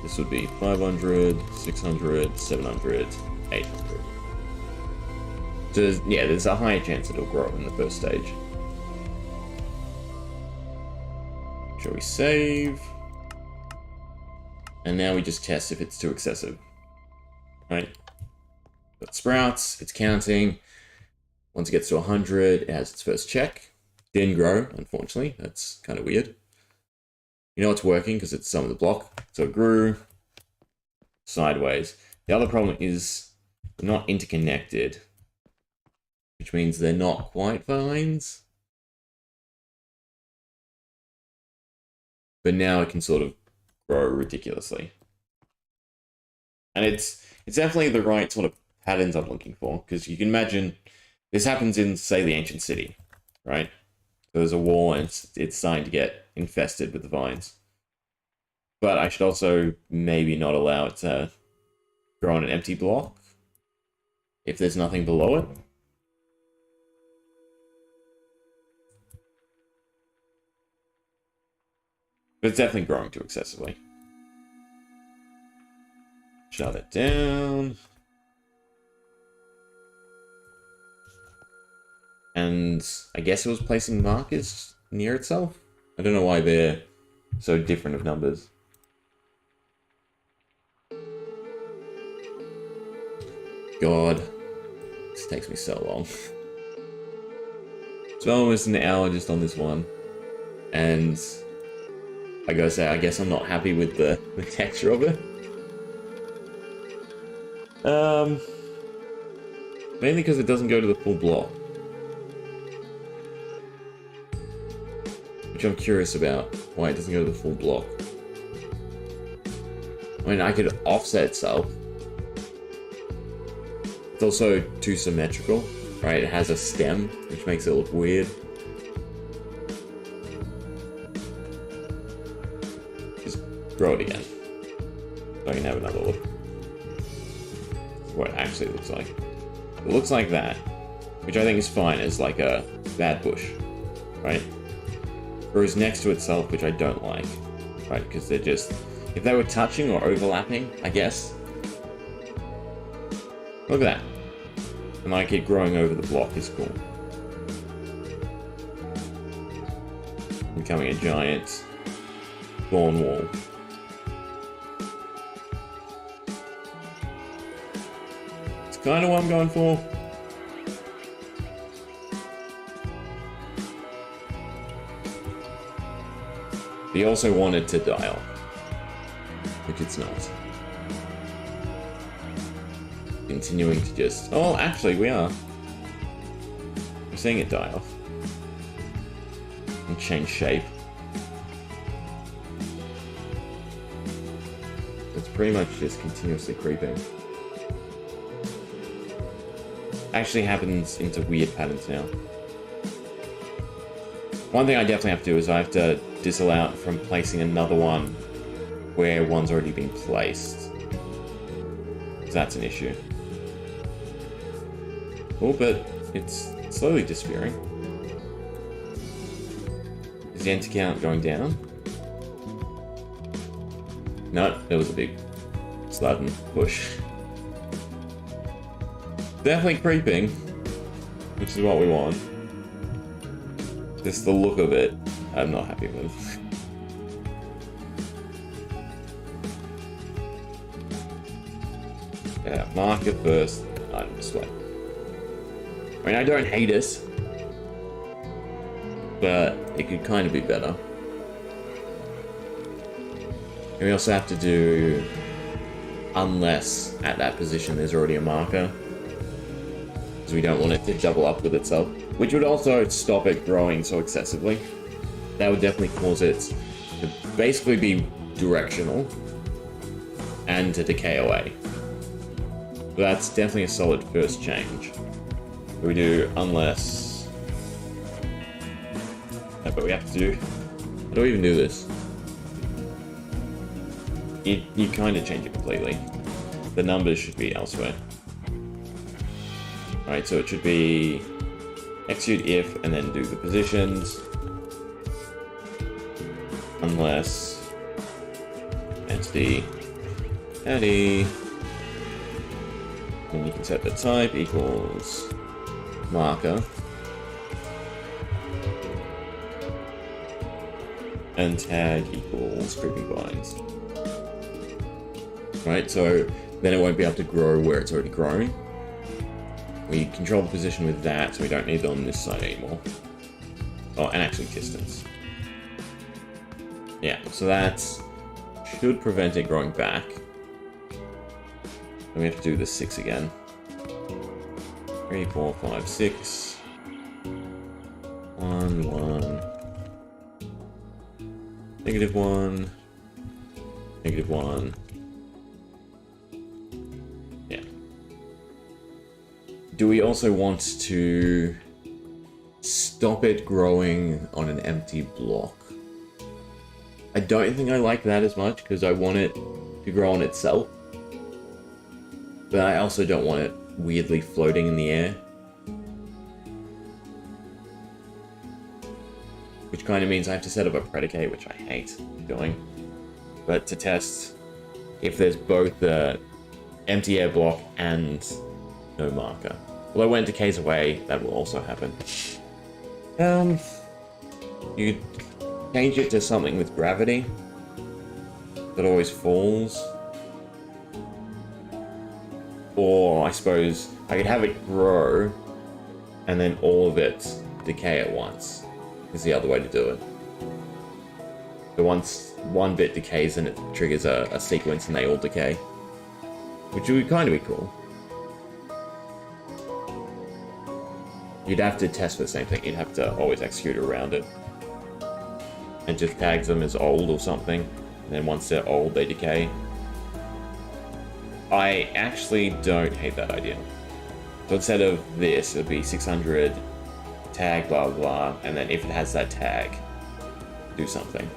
this would be 500, 600, 700, 800. So yeah, there's a higher chance it'll grow in the first stage. Shall we save? And now we just test if it's too excessive. Right? Got sprouts, it's counting. Once it gets to 100, it has its first check. Didn't grow, unfortunately. That's kind of weird. You know it's working because it's some of the block. So it grew sideways. The other problem is they're not interconnected, which means they're not quite vines. But now it can sort of grow ridiculously. And it's definitely the right sort of patterns I'm looking for, because you can imagine this happens in, say, the ancient city, right? So there's a wall and it's starting to get infested with the vines. But I should also maybe not allow it to grow on an empty block if there's nothing below it. But it's definitely growing too excessively. Shut it down. And I guess it was placing markers near itself. I don't know why they're so different of numbers. God, this takes me so long. It's almost an hour just on this one. And I gotta say, I guess I'm not happy with the texture of it. Mainly because it doesn't go to the full block. Which I'm curious about, why it doesn't go to the full block. I mean, I could offset itself. It's also too symmetrical, right? It has a stem, which makes it look weird. Just grow it again. So I can have another look. What it actually looks like. It looks like that, which I think is fine as like a bad bush, right? Grows next to itself, which I don't like, right? Because they're just, if they were touching or overlapping, I guess. Look at that. And like it growing over the block is cool. Becoming a giant thorn wall. It's kind of what I'm going for. He also wanted to die off, which it's not. Continuing to just... Oh, actually, we are. We're seeing it die off. And change shape. It's pretty much just continuously creeping. Actually happens into weird patterns now. One thing I definitely have to do is I have to disallow it from placing another one where one's already been placed. So that's an issue. Oh, but it's slowly disappearing. Is the enter count going down? No, there was a big sudden push. Definitely creeping, which is what we want. Just the look of it, I'm not happy with. Yeah, mark it first, item display. I mean, I don't hate it, but it could kind of be better. And we also have to do unless at that position there's already a marker, because we don't want it to double up with itself, which would also stop it growing so excessively. That would definitely cause it to basically be directional and to decay away. But that's definitely a solid first change. We do unless, but we have to do, how do we even do this? You kind of change it completely. The numbers should be elsewhere. Alright, so it should be execute if and then do the positions. Unless entity caddy. And you can set the type equals marker. And tag equals creeping vines. Right, so then it won't be able to grow where it's already growing. We control the position with that, so we don't need it on this side anymore. Oh, and actually distance. Yeah, so that should prevent it growing back. And we have to do the 6 again. 3, 4, 5, 6. 1, 1. -1. -1. Yeah. Do we also want to stop it growing on an empty block? I don't think I like that as much because I want it to grow on itself. But I also don't want it weirdly floating in the air. Which kind of means I have to set up a predicate, which I hate doing. But to test if there's both the empty air block and no marker. Although when it decays away, that will also happen. You change it to something with gravity that always falls. Or I suppose I could have it grow and then all of it decay at once. Is the other way to do it. So once one bit decays, then it triggers a sequence and they all decay. Which would kind of be cool. You'd have to test for the same thing. You'd have to always execute around it. And just tags them as old or something. And then once they're old, they decay. I actually don't hate that idea. So instead of this, it would be 600 tag blah blah, and then if it has that tag, do something.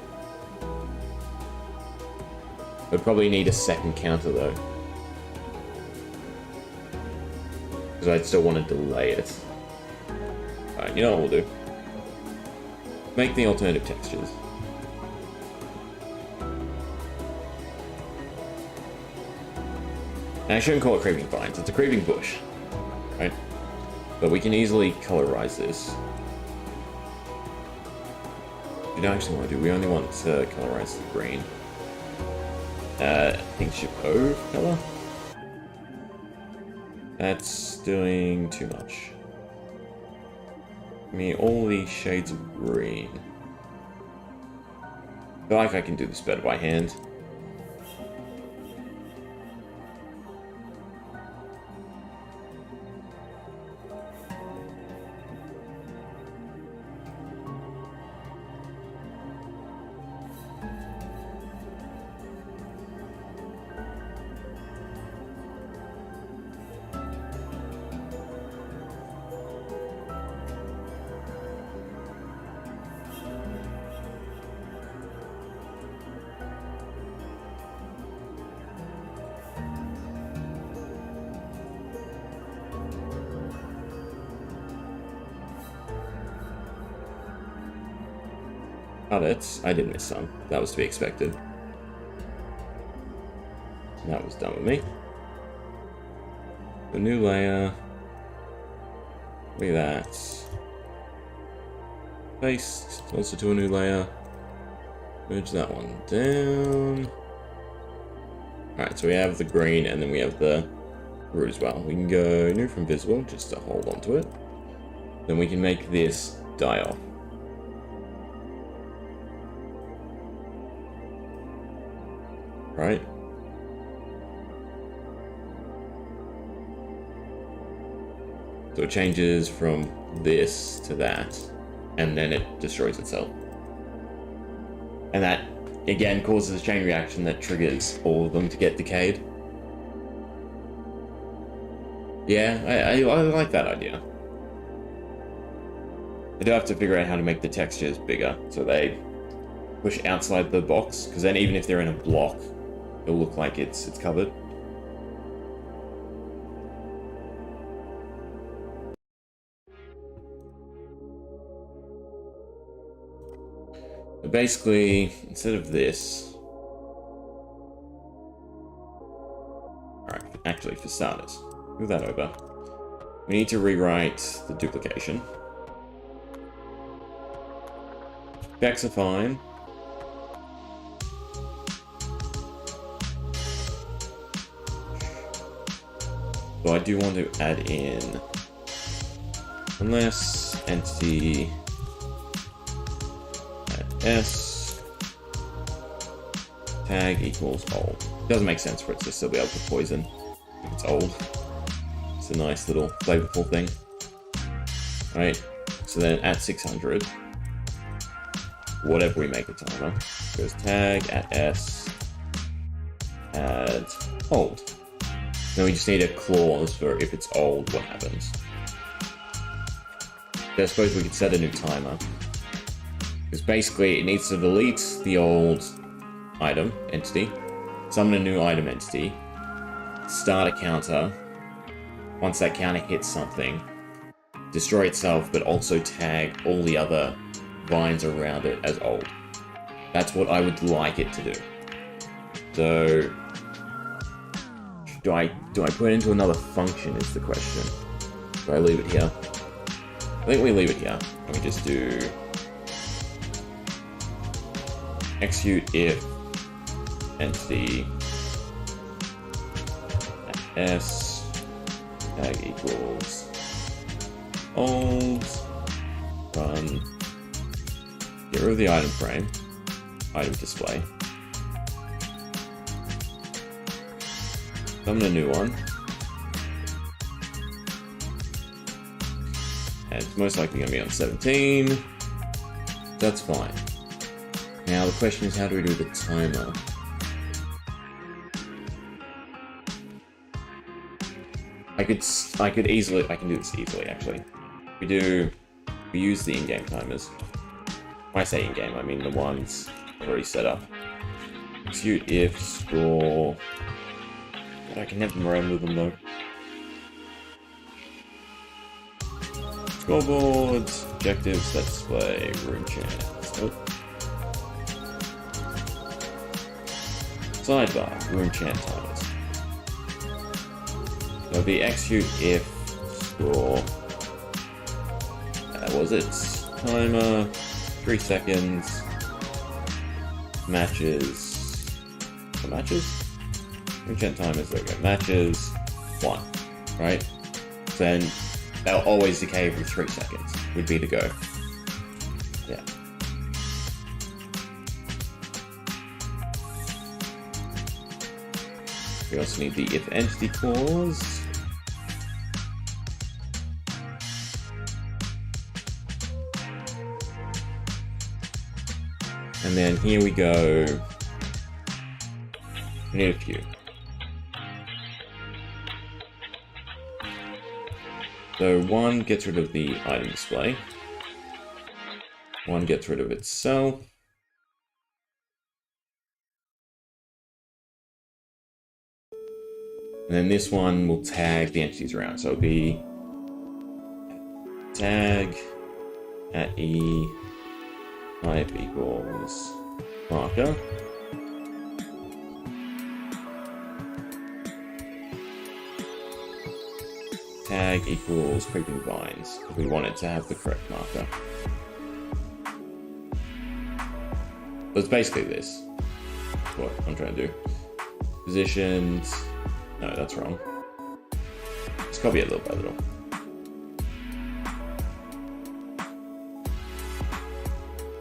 We'd probably need a second counter though, because I'd still want to delay it. Alright, you know what we'll do? Make the alternative textures. And I shouldn't call it creeping vines, it's a creeping bush, right? But we can easily colorize this. We don't actually want to do, we only want to colorize the green. I think Chapeau color? That's doing too much. Give me all these shades of green. I feel like I can do this better by hand. Oh, I did miss some. That was to be expected. That was done with me. A new layer. Look at that. Paste. Also to a new layer. Merge that one down. Alright, so we have the green and then we have the root as well. We can go new from visible just to hold on to it. Then we can make this die off. Right? So it changes from this to that, and then it destroys itself. And that, again, causes a chain reaction that triggers all of them to get decayed. Yeah, I like that idea. I do have to figure out how to make the textures bigger, so they push outside the box, because then even if they're in a block, it'll look like it's covered. But basically, instead of this... Alright, actually, for starters, move that over. We need to rewrite the duplication. Effects are fine. So I do want to add in unless entity S tag equals old. Doesn't make sense for it to still be able to poison if it's old. It's a nice little flavorful thing. Right, so then at 600, whatever we make a timer, goes tag at S, add old. Then we just need a clause for if it's old, what happens. I suppose we could set a new timer. Because basically it needs to delete the old item entity, summon a new item entity, start a counter. Once that counter hits something, destroy itself, but also tag all the other vines around it as old. That's what I would like it to do. So, do I put it into another function is the question. Do I leave it here? I think we leave it here. And we just do execute if entity S tag equals old, run, get rid of the item frame, item display, summon a new one, and it's most likely going to be on 17. That's fine. Now the question is, how do we do the timer? I can do this easily actually. We use the in-game timers. When I say in-game, I mean the ones already set up. Execute if score. God, I can never remember them though. Scoreboard, objectives, that display, room chance. Nope. Sidebar, room chant timers. It'll be execute if score. Was it timer 3 seconds matches? What matches? Room chant timers. There we go. Matches 1. Right. So then they'll always decay every 3 seconds. Would be the go. Yeah. We also need the if entity clause. And then here we go. We need a few. So one gets rid of the item display. One gets rid of itself. And then this one will tag the entities around. So it'll be tag at E Type equals marker. Tag equals creeping vines. We want it to have the correct marker. So it's basically this. That's what I'm trying to do. Positions. No, that's wrong. Just copy it little by little.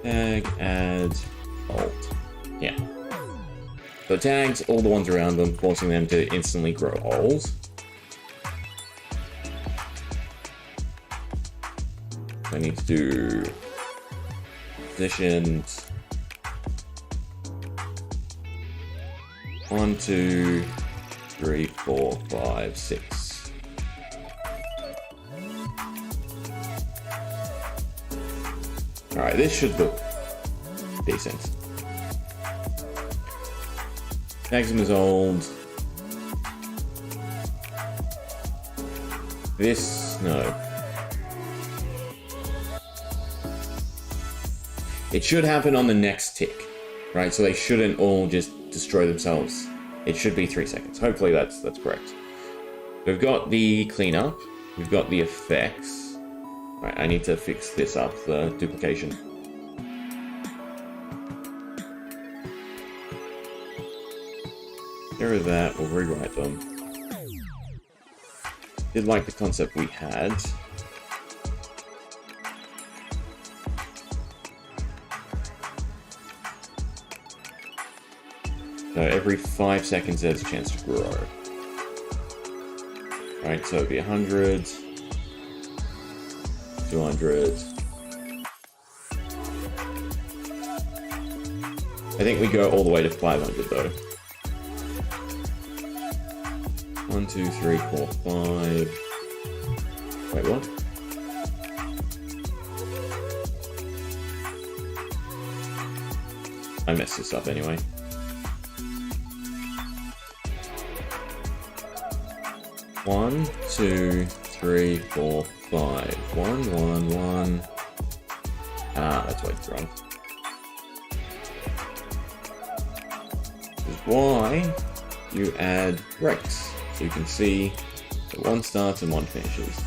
Tag, add, alt. Yeah. So it tags all the ones around them, forcing them to instantly grow holes. I need to do positions 1, 2, 3, 4, 5, 6. Alright, this should look decent. Maxim is old. This, no. It should happen on the next tick, right? So they shouldn't all just destroy themselves. It should be 3 seconds. Hopefully that's correct. We've got the cleanup. We've got the effects. Right, I need to fix this up, the duplication. Get rid of that, we'll rewrite them. Did like the concept we had. So every 5 seconds there's a chance to grow. Right, so it'd be 100, 200. I think we go all the way to 500 though. 1, 2, 3, 4, 5. Wait, what? I messed this up anyway. One, 2, 3, 4, 5. 1, 1, 1. Ah, that's why it's wrong. This is why you add breaks. So you can see that one starts and one finishes.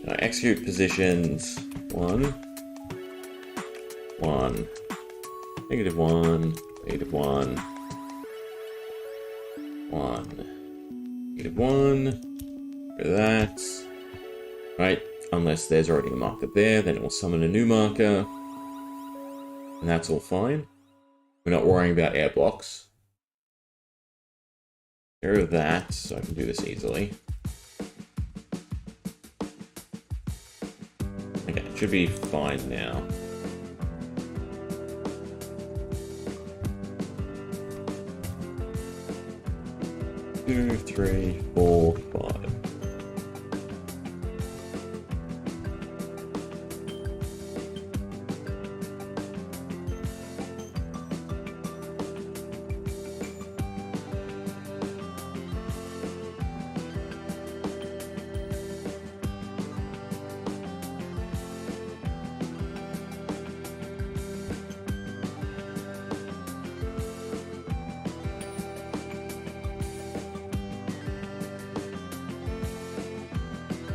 Now execute positions 1, 1, negative 1, negative 1, 1, negative 1, for that. Right, unless there's already a marker there, then it will summon a new marker. And that's all fine. We're not worrying about air blocks. Get rid of that, so I can do this easily. Okay, it should be fine now. Two, 3, 4, 5.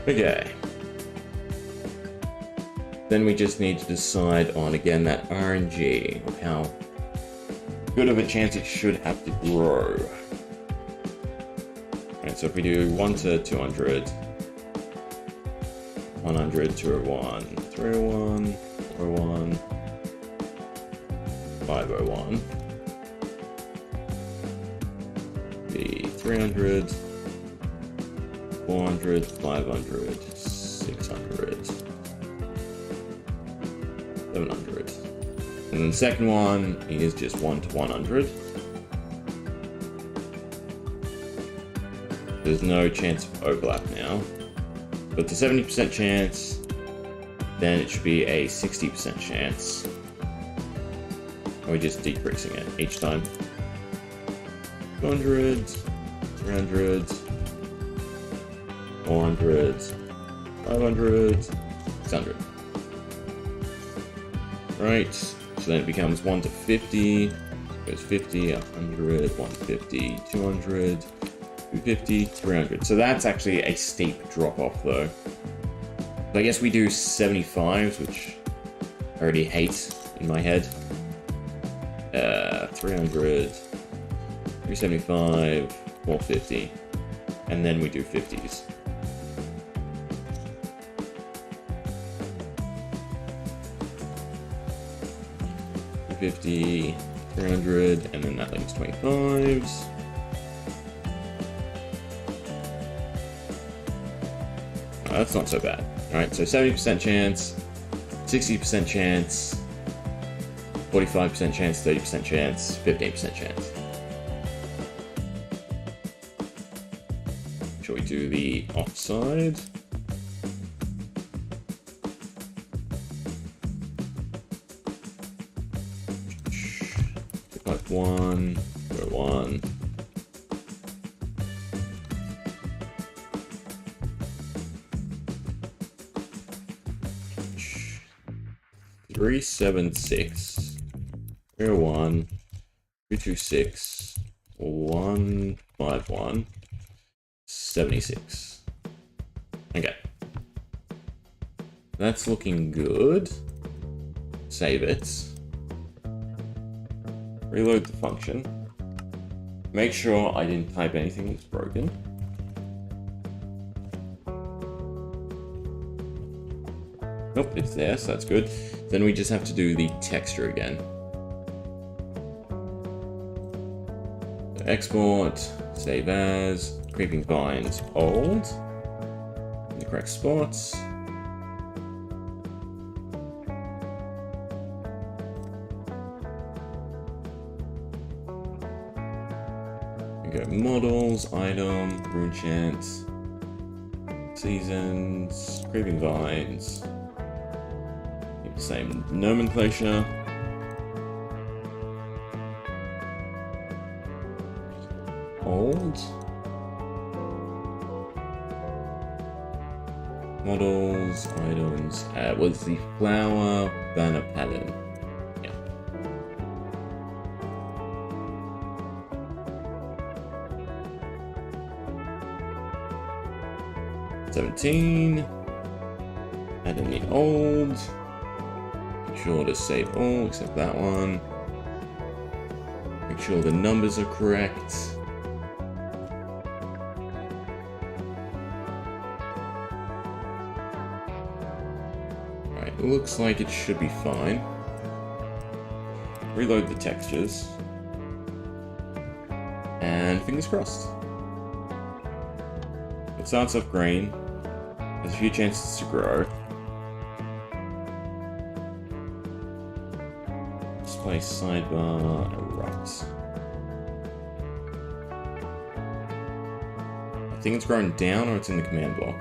Okay. Then we just need to decide on, again, that RNG, of how good of a chance it should have to grow. Alright, so if we do 1 to 200, 100, 201, 301, 401, 501, the 300, 400, 500, 600, 700. And then the second one is just 1 to 100. There's no chance of overlap now. But it's a 70% chance, then it should be a 60% chance. And we're just decreasing it each time. 200, 300, 400, 500, 600. Right, so then it becomes 1 to 50. Goes 50, 100, 150, 200, 250, 300. So that's actually a steep drop off though. So I guess we do 75s, which I already hate in my head. 300, 375, 450, and then we do 50s. $50, 300, and then that leaves 25s. Oh, that's not so bad. Alright, so 70% chance, 60% chance, 45% chance, 30% chance, 15% chance. Shall we do the offside? Like 1, go 1. Three, 7, 6. 1, 2, 2, 6, 1, 5, 1, 76. Okay. That's looking good. Save it. Reload the function. Make sure I didn't type anything that's broken. Nope, it's there, so that's good. Then we just have to do the texture again. So export, save as, creeping vines, old, in the correct spots. We go models, item, rune chants, seasons, creeping vines. Same nomenclature. Old. Models, items. Was the flower banner pattern? Yeah. $17. Add in the old. Make sure to save all except that one. Make sure the numbers are correct. Alright, looks like it should be fine. Reload the textures. And fingers crossed. It starts off green. There's a few chances to grow. Display sidebar erupt. I think it's grown down or it's in the command block.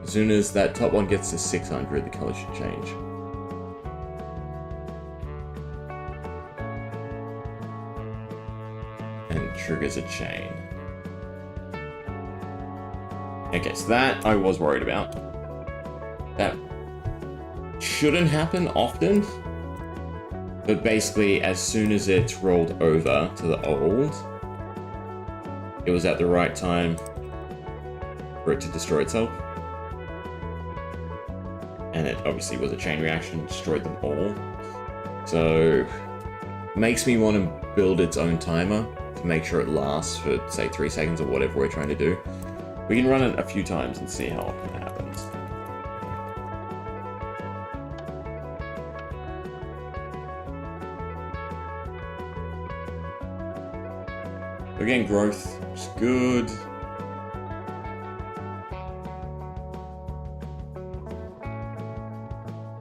As soon as that top one gets to 600, the color should change. And triggers a chain. Okay, so that I was worried about. That shouldn't happen often. But basically, as soon as it's rolled over to the old, it was at the right time for it to destroy itself. And it obviously was a chain reaction, destroyed them all. So, makes me want to build its own timer to make sure it lasts for, say, 3 seconds or whatever we're trying to do. We can run it a few times and see how often it happens. Again, growth is good.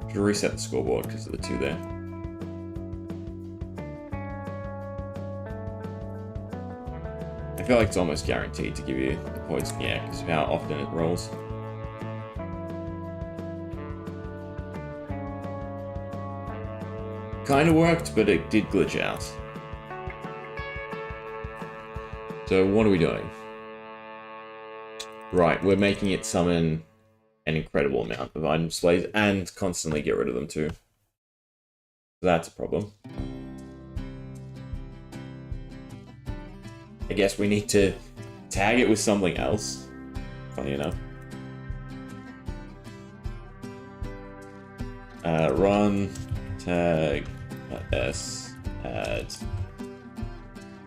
Should reset the scoreboard because of the 2 there. I feel like it's almost guaranteed to give you the points, yeah, because of how often it rolls. Kind of worked, but it did glitch out. So what are we doing? Right, we're making it summon an incredible amount of item displays and constantly get rid of them too. That's a problem. I guess we need to tag it with something else. Funny enough. Run tag s add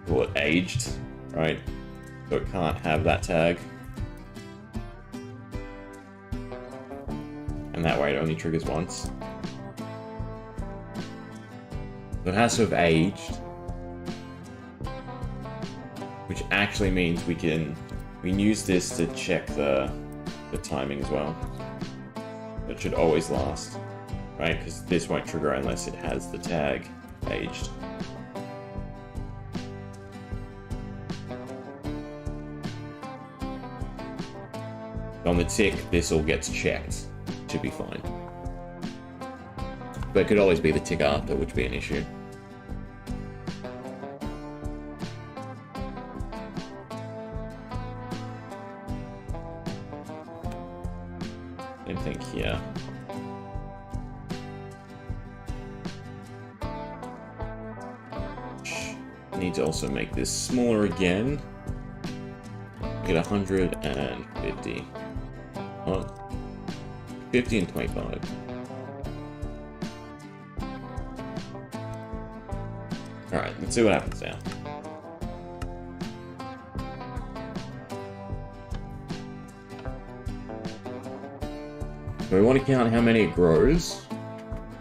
what aged, right? So it can't have that tag. And that way it only triggers once. So it has to have aged. Which actually means we can use this to check the timing as well. It should always last, right? Because this won't trigger unless it has the tag aged. On the tick, this all gets checked. Should be fine. But it could always be the tick after, which would be an issue. Same thing here. Need to also make this smaller again. Get 150. Oh, 50 and 25. Alright, let's see what happens now. So we want to count how many it grows.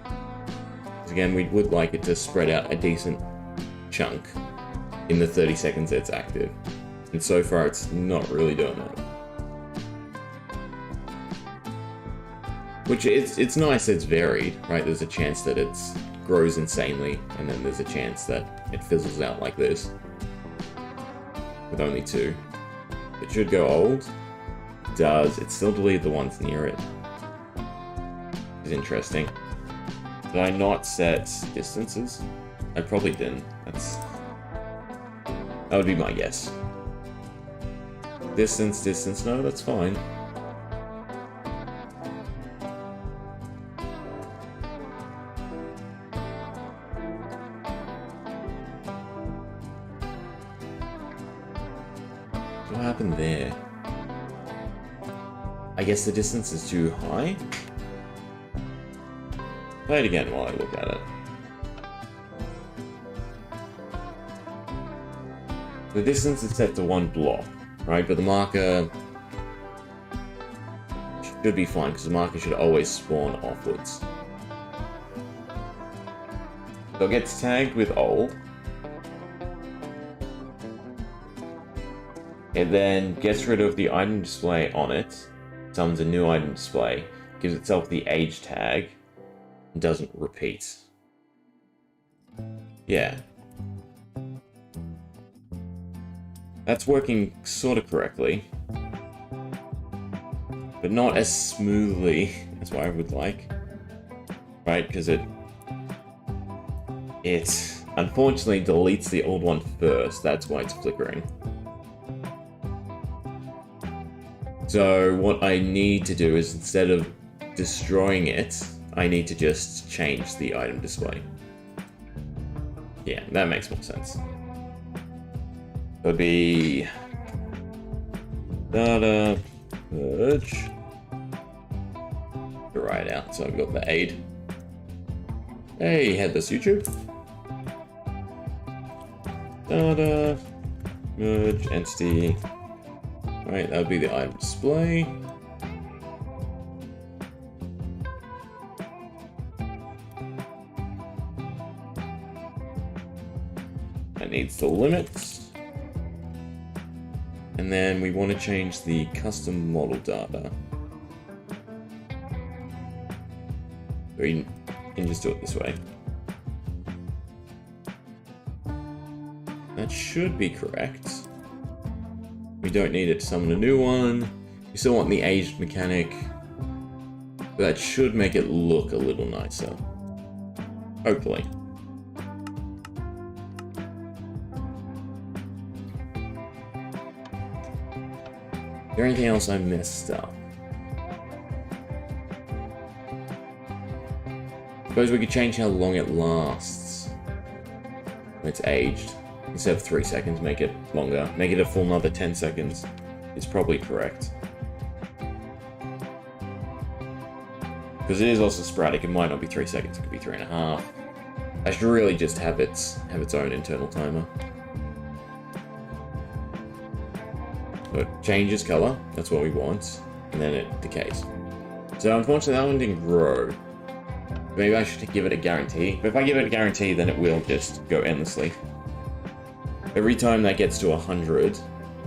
Because again, we would like it to spread out a decent chunk in the 30 seconds it's active. And so far it's not really doing that. Which it's nice it's varied, right? There's a chance that it grows insanely, and then there's a chance that it fizzles out like this. With only 2. It should go old. It does. It still deleted the ones near it. Which is interesting. Did I not set distances? I probably didn't. That would be my guess. Distance, no, that's fine. What happened there? I guess the distance is too high? Play it again while I look at it. The distance is set to 1 block, right? But the marker should be fine, because the marker should always spawn offwards. So it gets tagged with old. It then gets rid of the item display on it, summons a new item display, gives itself the age tag, and doesn't repeat. Yeah. That's working sort of correctly, but not as smoothly as what I would like, right? Because it unfortunately deletes the old one first. That's why it's flickering. So what I need to do is, instead of destroying it, I need to just change the item display. Yeah, that makes more sense. It'll be data merge. Right out, so I've got the aid. Hey, headless YouTube. Data merge entity. Right, that would be the item display. That needs the limits. And then we want to change the custom model data. We can just do it this way. That should be correct. We don't need it to summon a new one. We still want the aged mechanic. But that should make it look a little nicer. Hopefully. Is there anything else I messed up? suppose we could change how long it lasts when it's aged. Instead of 3 seconds, make it longer. Make it a full another 10 seconds. It's probably correct. Because it is also sporadic. It might not be 3 seconds. It could be 3.5. I should really just have its own internal timer. So it changes color. That's what we want. And then it decays. So unfortunately that one didn't grow. Maybe I should give it a guarantee. But if I give it a guarantee, then it will just go endlessly. Every time that gets to 100, so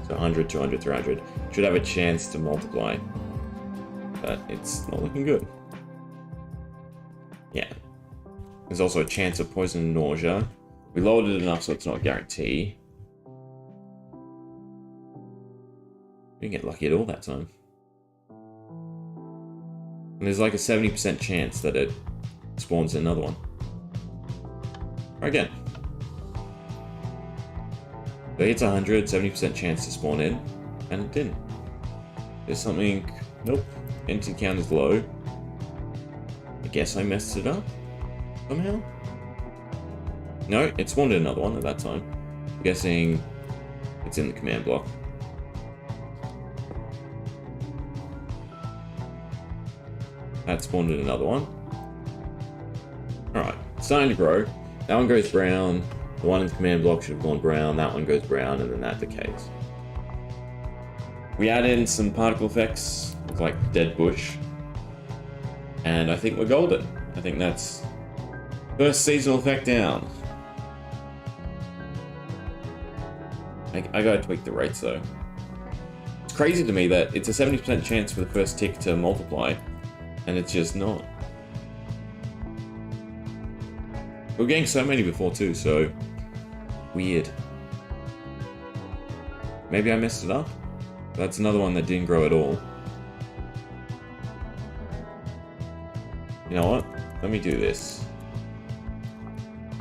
100, 200, 300, it should have a chance to multiply. But it's not looking good. Yeah. There's also a chance of poison and nausea. We lowered it enough so it's not a guarantee. We didn't get lucky at all that time. And there's like a 70% chance that it spawns another one. Try again. So it's 100, 70% chance to spawn in, and it didn't. There's something... Nope. Entity count is low. I guess I messed it up somehow? No, it spawned in another one at that time. I'm guessing it's in the command block. That spawned in another one. Alright, starting to grow. That one goes brown. The one in the command block should have gone brown. That one goes brown, and then that decays. We add in some particle effects, like dead bush. And I think we're golden. I think that's first seasonal effect down. I gotta tweak the rates though. It's crazy to me that it's a 70% chance for the first tick to multiply, and it's just not. We were getting so many before too, so weird. Maybe I messed it up? That's another one that didn't grow at all. You know what? Let me do this.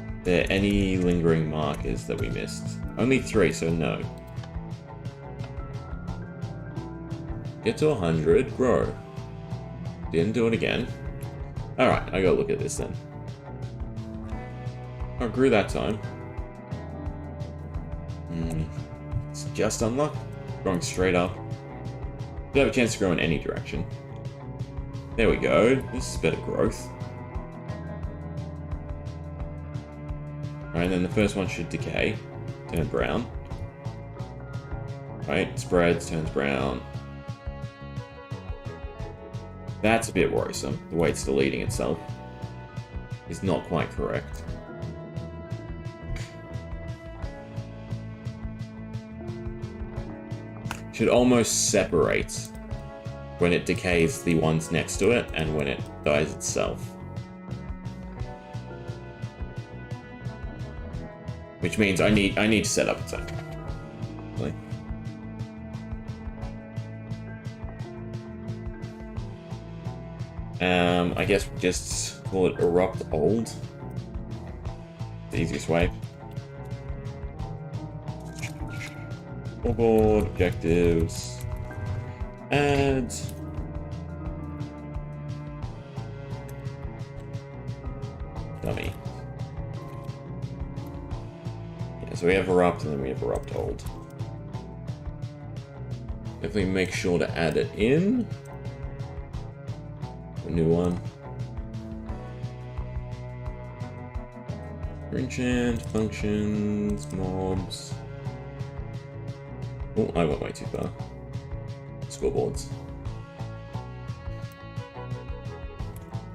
Are there any lingering markers that we missed? Only 3, so no. Get to 100, grow. Didn't do it again. Alright, I gotta look at this then. Oh, it grew that time. It's just unluck. Growing straight up. You have a chance to grow in any direction. There we go. This is better growth. Alright, then the first one should decay. Turn brown. Right, spreads, turns brown. That's a bit worrisome. The way it's deleting itself is not quite correct. Should almost separate when it decays the ones next to it and when it dies itself. Which means I need to set up a time. Really? I guess we just call it erupt old. The easiest way. Board objectives. Add. Dummy. Yeah, so we have erupt and then we have erupt old. Definitely make sure to add it in. A new one. Enchant, functions, mobs. Oh, I went way too far. Scoreboards.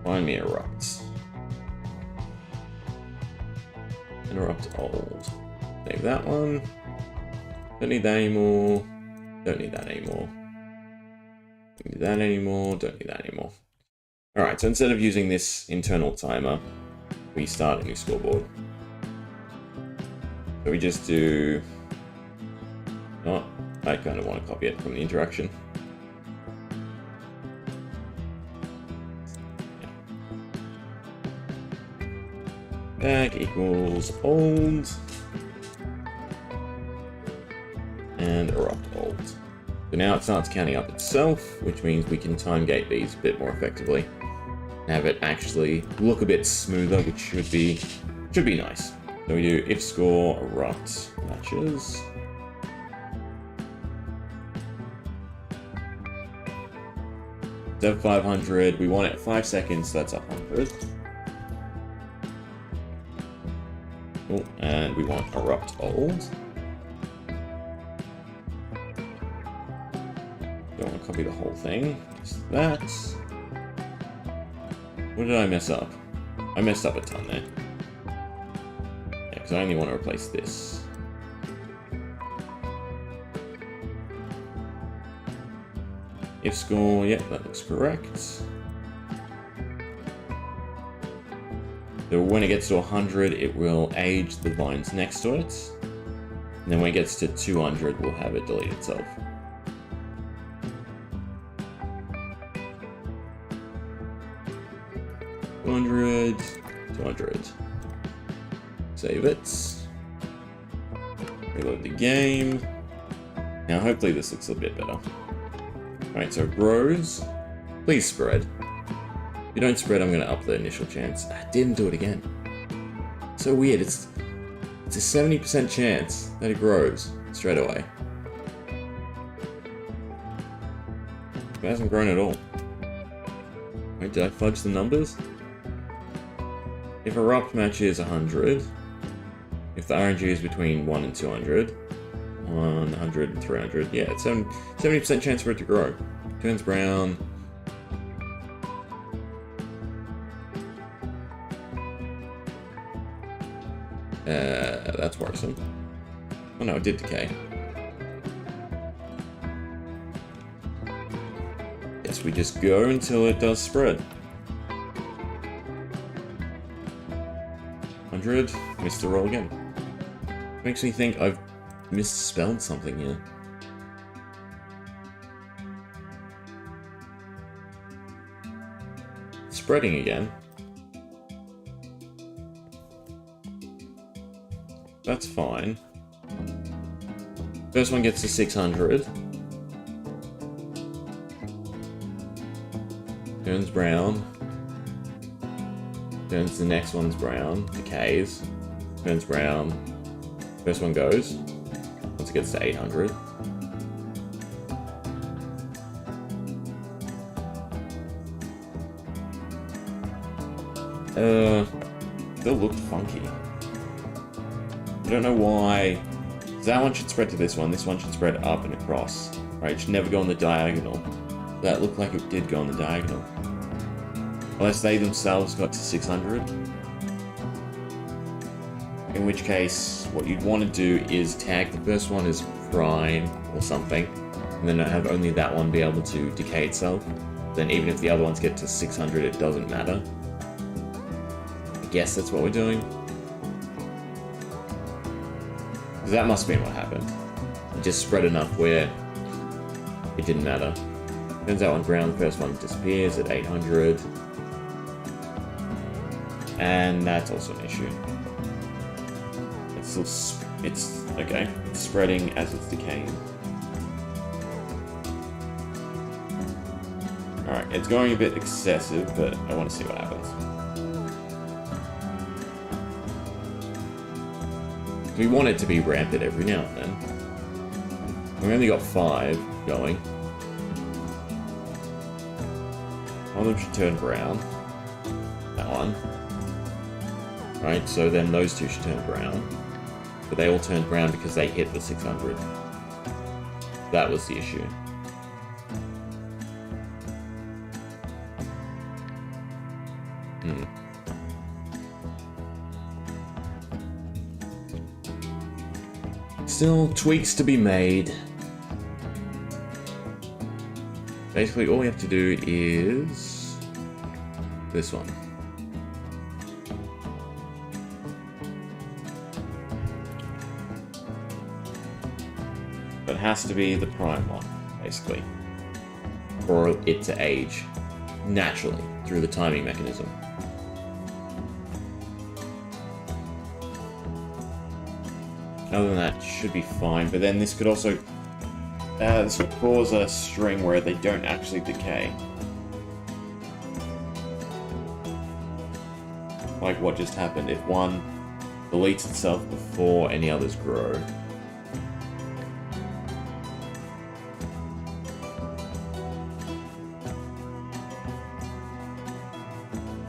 Find me erupts. Erupt old. Save that one. Don't need that anymore. Don't need that anymore. Don't need that anymore. Don't need that anymore. Alright, so instead of using this internal timer, we start a new scoreboard. So we just do... Oh, I kind of want to copy it from the interaction. Back equals old. And erupt old. So now it starts counting up itself, which means we can time gate these a bit more effectively. have it actually look a bit smoother, which should be nice. So we do if score erupt matches. Instead of 500, we want it 5 seconds, so that's 100. Oh, and we want erupt old. Don't want to copy the whole thing. Just that. What did I mess up? I messed up a ton there. Yeah, because I only want to replace this. If score, yep, that looks correct. So when it gets to 100, it will age the lines next to it. And then when it gets to 200, we'll have it delete itself. $200, 200. Save it. Reload the game. Now hopefully this looks a bit better. Alright, so grows. Please spread. If you don't spread, I'm going to up the initial chance. I didn't do it again. So weird. It's a 70% chance that it grows straight away. It hasn't grown at all. Wait, did I fudge the numbers? If erupt match is 100, if the RNG is between 1 and 200, 100 and 300, yeah, it's 70% chance for it to grow. Turns brown. That's worrisome. Oh no, it did decay. Yes, we just go until it does spread. 100, missed the roll again. Makes me think I've misspelled something here. Spreading again. That's fine. First one gets to 600. Turns brown. Turns the next one's brown. Decays. Turns brown. First one goes. Once it gets to 800. Still looked funky. I don't know why. That one should spread to this one should spread up and across. Right, it should never go on the diagonal. That looked like it did go on the diagonal. Unless they themselves got to 600. In which case, what you'd want to do is tag the first one as prime or something, and then have only that one be able to decay itself. Then even if the other ones get to 600, it doesn't matter. I guess that's what we're doing. That must have been what happened. It just spread enough where it didn't matter. Turns out on brown, the first one disappears at 800. And that's also an issue. It's still, it's okay. It's spreading as it's decaying. Alright, it's going a bit excessive, but I want to see what happens. We want it to be rampant every now and then. We only got 5 going. One of them should turn brown. That one. Right, so then those two should turn brown. But they all turned brown because they hit the 600. That was the issue. Still tweaks to be made. Basically, all we have to do is this one. But it has to be the prime one, basically, for it to age naturally through the timing mechanism. Other than that, should be fine. But then this could also this would cause a string where they don't actually decay. like what just happened, if one deletes itself before any others grow.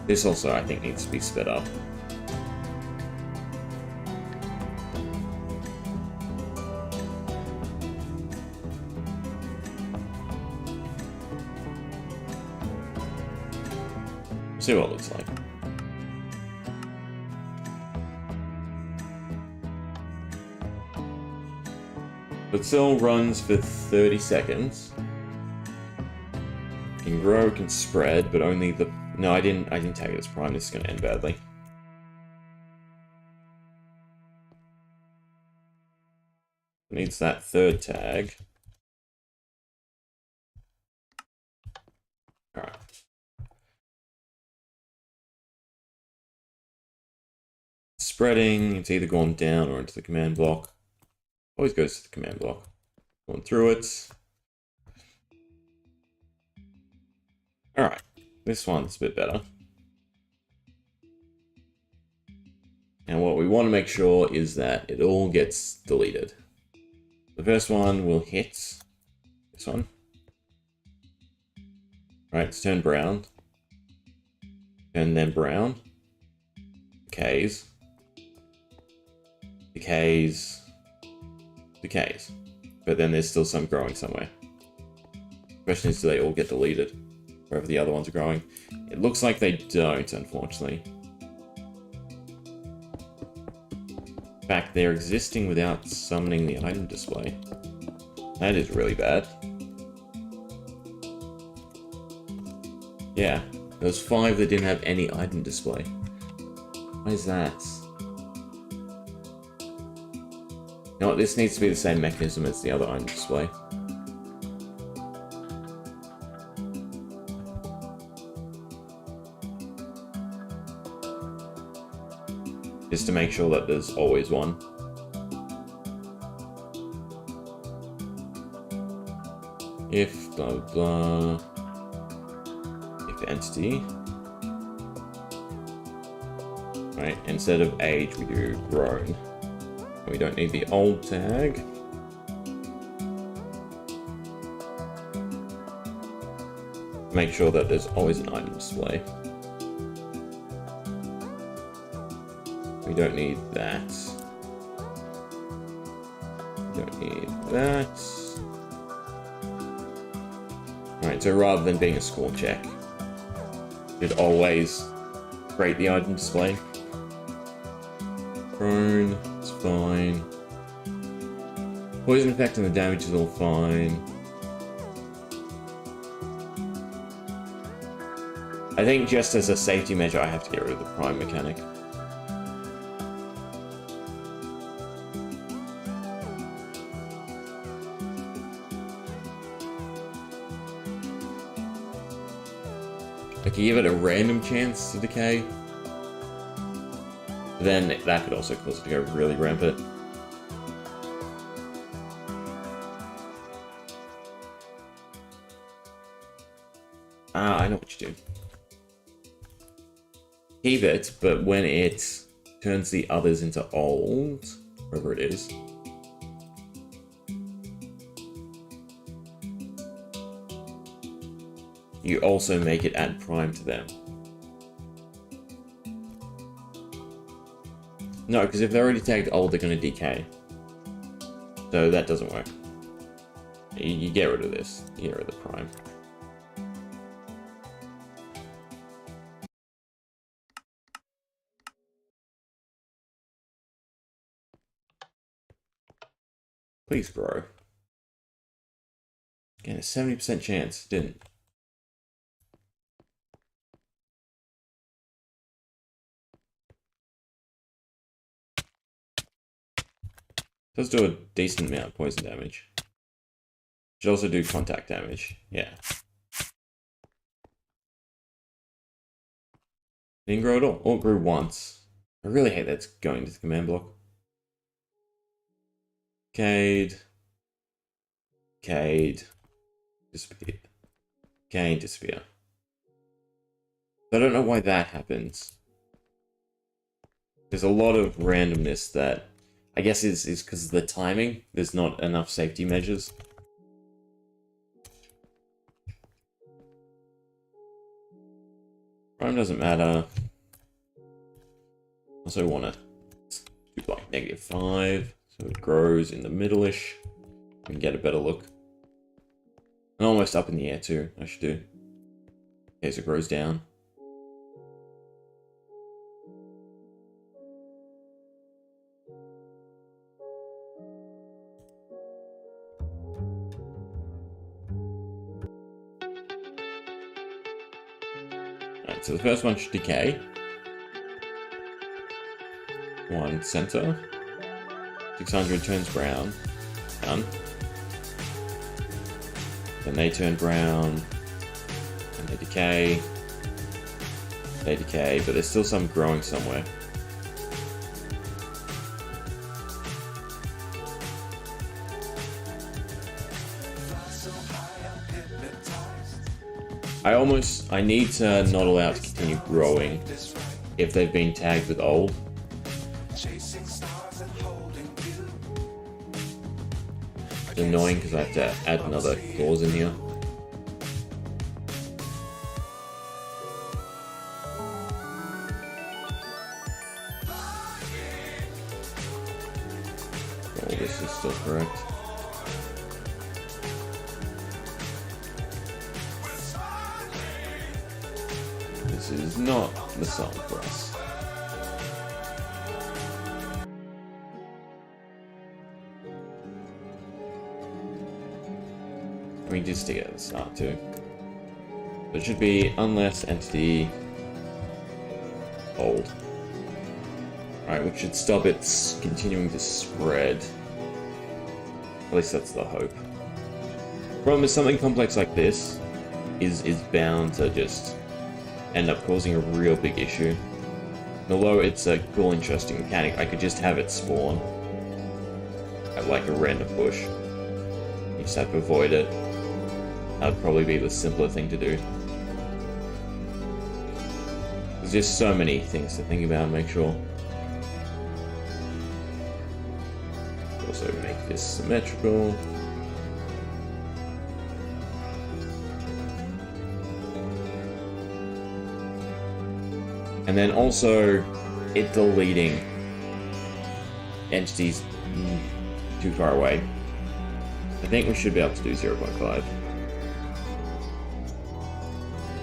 This also, I think, needs to be sped up. See what it looks like. But still runs for 30 seconds. Can grow, can spread, but only the... No, I didn't tag it as prime. This is going to end badly. Needs that third tag. Alright. Spreading, it's either gone down or into the command block. Always goes to the command block. Going through it. Alright, this one's a bit better. And what we want to make sure is that it all gets deleted. The first one will hit this one. Right, it's turned brown. And then brown. Decays. Decays. Decays. But then there's still some growing somewhere. The question is, do they all get deleted? Wherever the other ones are growing. It looks like they don't, unfortunately. In fact, they're existing without summoning the item display. That is really bad. Yeah, there was 5 that didn't have any item display. Why is that? You know what, this needs to be the same mechanism as the other item display. Just to make sure that there's always one. If blah blah. If entity. Right, instead of age we do grown. We don't need the old tag. Make sure that there's always an item display. We don't need that. We don't need that. Alright, so rather than being a score check, should always create the item display. Prone, it's fine. Poison effect and the damage is all fine. I think just as a safety measure, I have to get rid of the prime mechanic. I could give it a random chance to decay. Then that could also cause it to go really rampant. Ah, I know what you do. Keep it, but when it turns the others into old, wherever it is, you also make it add prime to them. No, because if they're already tagged old, they're going to decay. So that doesn't work. You get rid of this. You get rid of the prime. Please grow. Again, a 70% chance. Didn't. Does do a decent amount of poison damage. Should also do contact damage. Yeah. Didn't grow at all. Or it grew once. I really hate that's going to the command block. Cade. Cade. Disappear. Cade, disappear. I don't know why that happens. There's a lot of randomness that I guess is because of the timing. There's not enough safety measures. Prime doesn't matter. Also want to do like -5, so it grows in the middle-ish. We can get a better look. And almost up in the air too, I should do. Okay, so it grows down. Alright, so the first one should decay. One center. 600 turns brown. Done. Then they turn brown. And they decay. They decay, but there's still some growing somewhere. I need to not allow it to continue growing if they've been tagged with old. It's annoying because I have to add another clause in here. All this is still correct. This is not the song for us. We did stick it at the start too. So it should be unless entity old. Alright, which should stop it continuing to spread. At least that's the hope. Problem is something complex like this is bound to just end up causing a real big issue. And although it's a cool, interesting mechanic, I could just have it spawn at like a random bush. You just have to avoid it. That would probably be the simpler thing to do. There's just so many things to think about and make sure. Also make this symmetrical. And then also it deleting entities too far away. I think we should be able to do 0.5.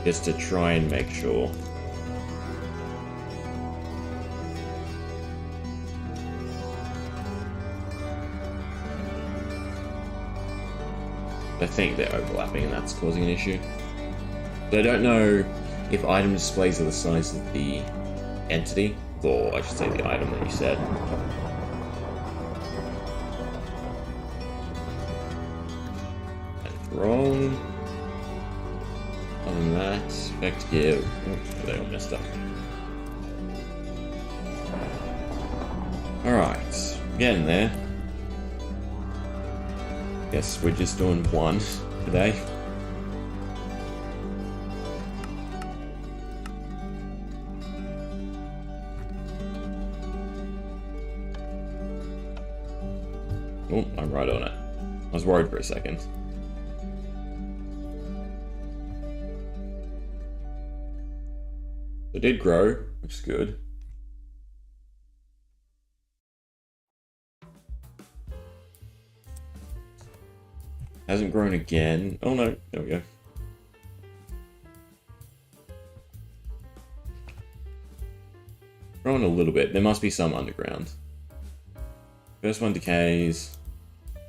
Just to try and make sure. I think they're overlapping and that's causing an issue. But I don't know if item displays are the size of the entity, or I should say the item that you said. That's wrong. Other than that, effect give. Oh, they all messed up. Alright, getting there. Guess we're just doing one today. Oh, I'm right on it. I was worried for a second. It did grow, which is good. Hasn't grown again. Oh no, there we go. Growing a little bit. There must be some underground. First one decays.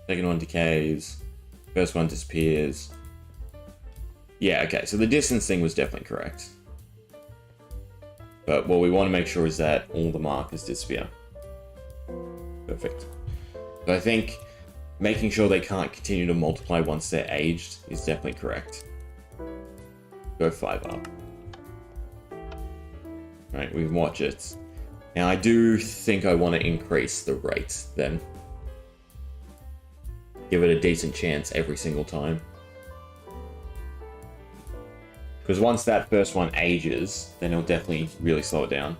Second one decays. First one disappears. Yeah, okay, so the distance thing was definitely correct. But what we want to make sure is that all the markers disappear. Perfect. So I think making sure they can't continue to multiply once they're aged is definitely correct. Go 5 up. Right, we can watch it. Now I do think I want to increase the rate then. Give it a decent chance every single time. Because once that first one ages, then it'll definitely really slow it down.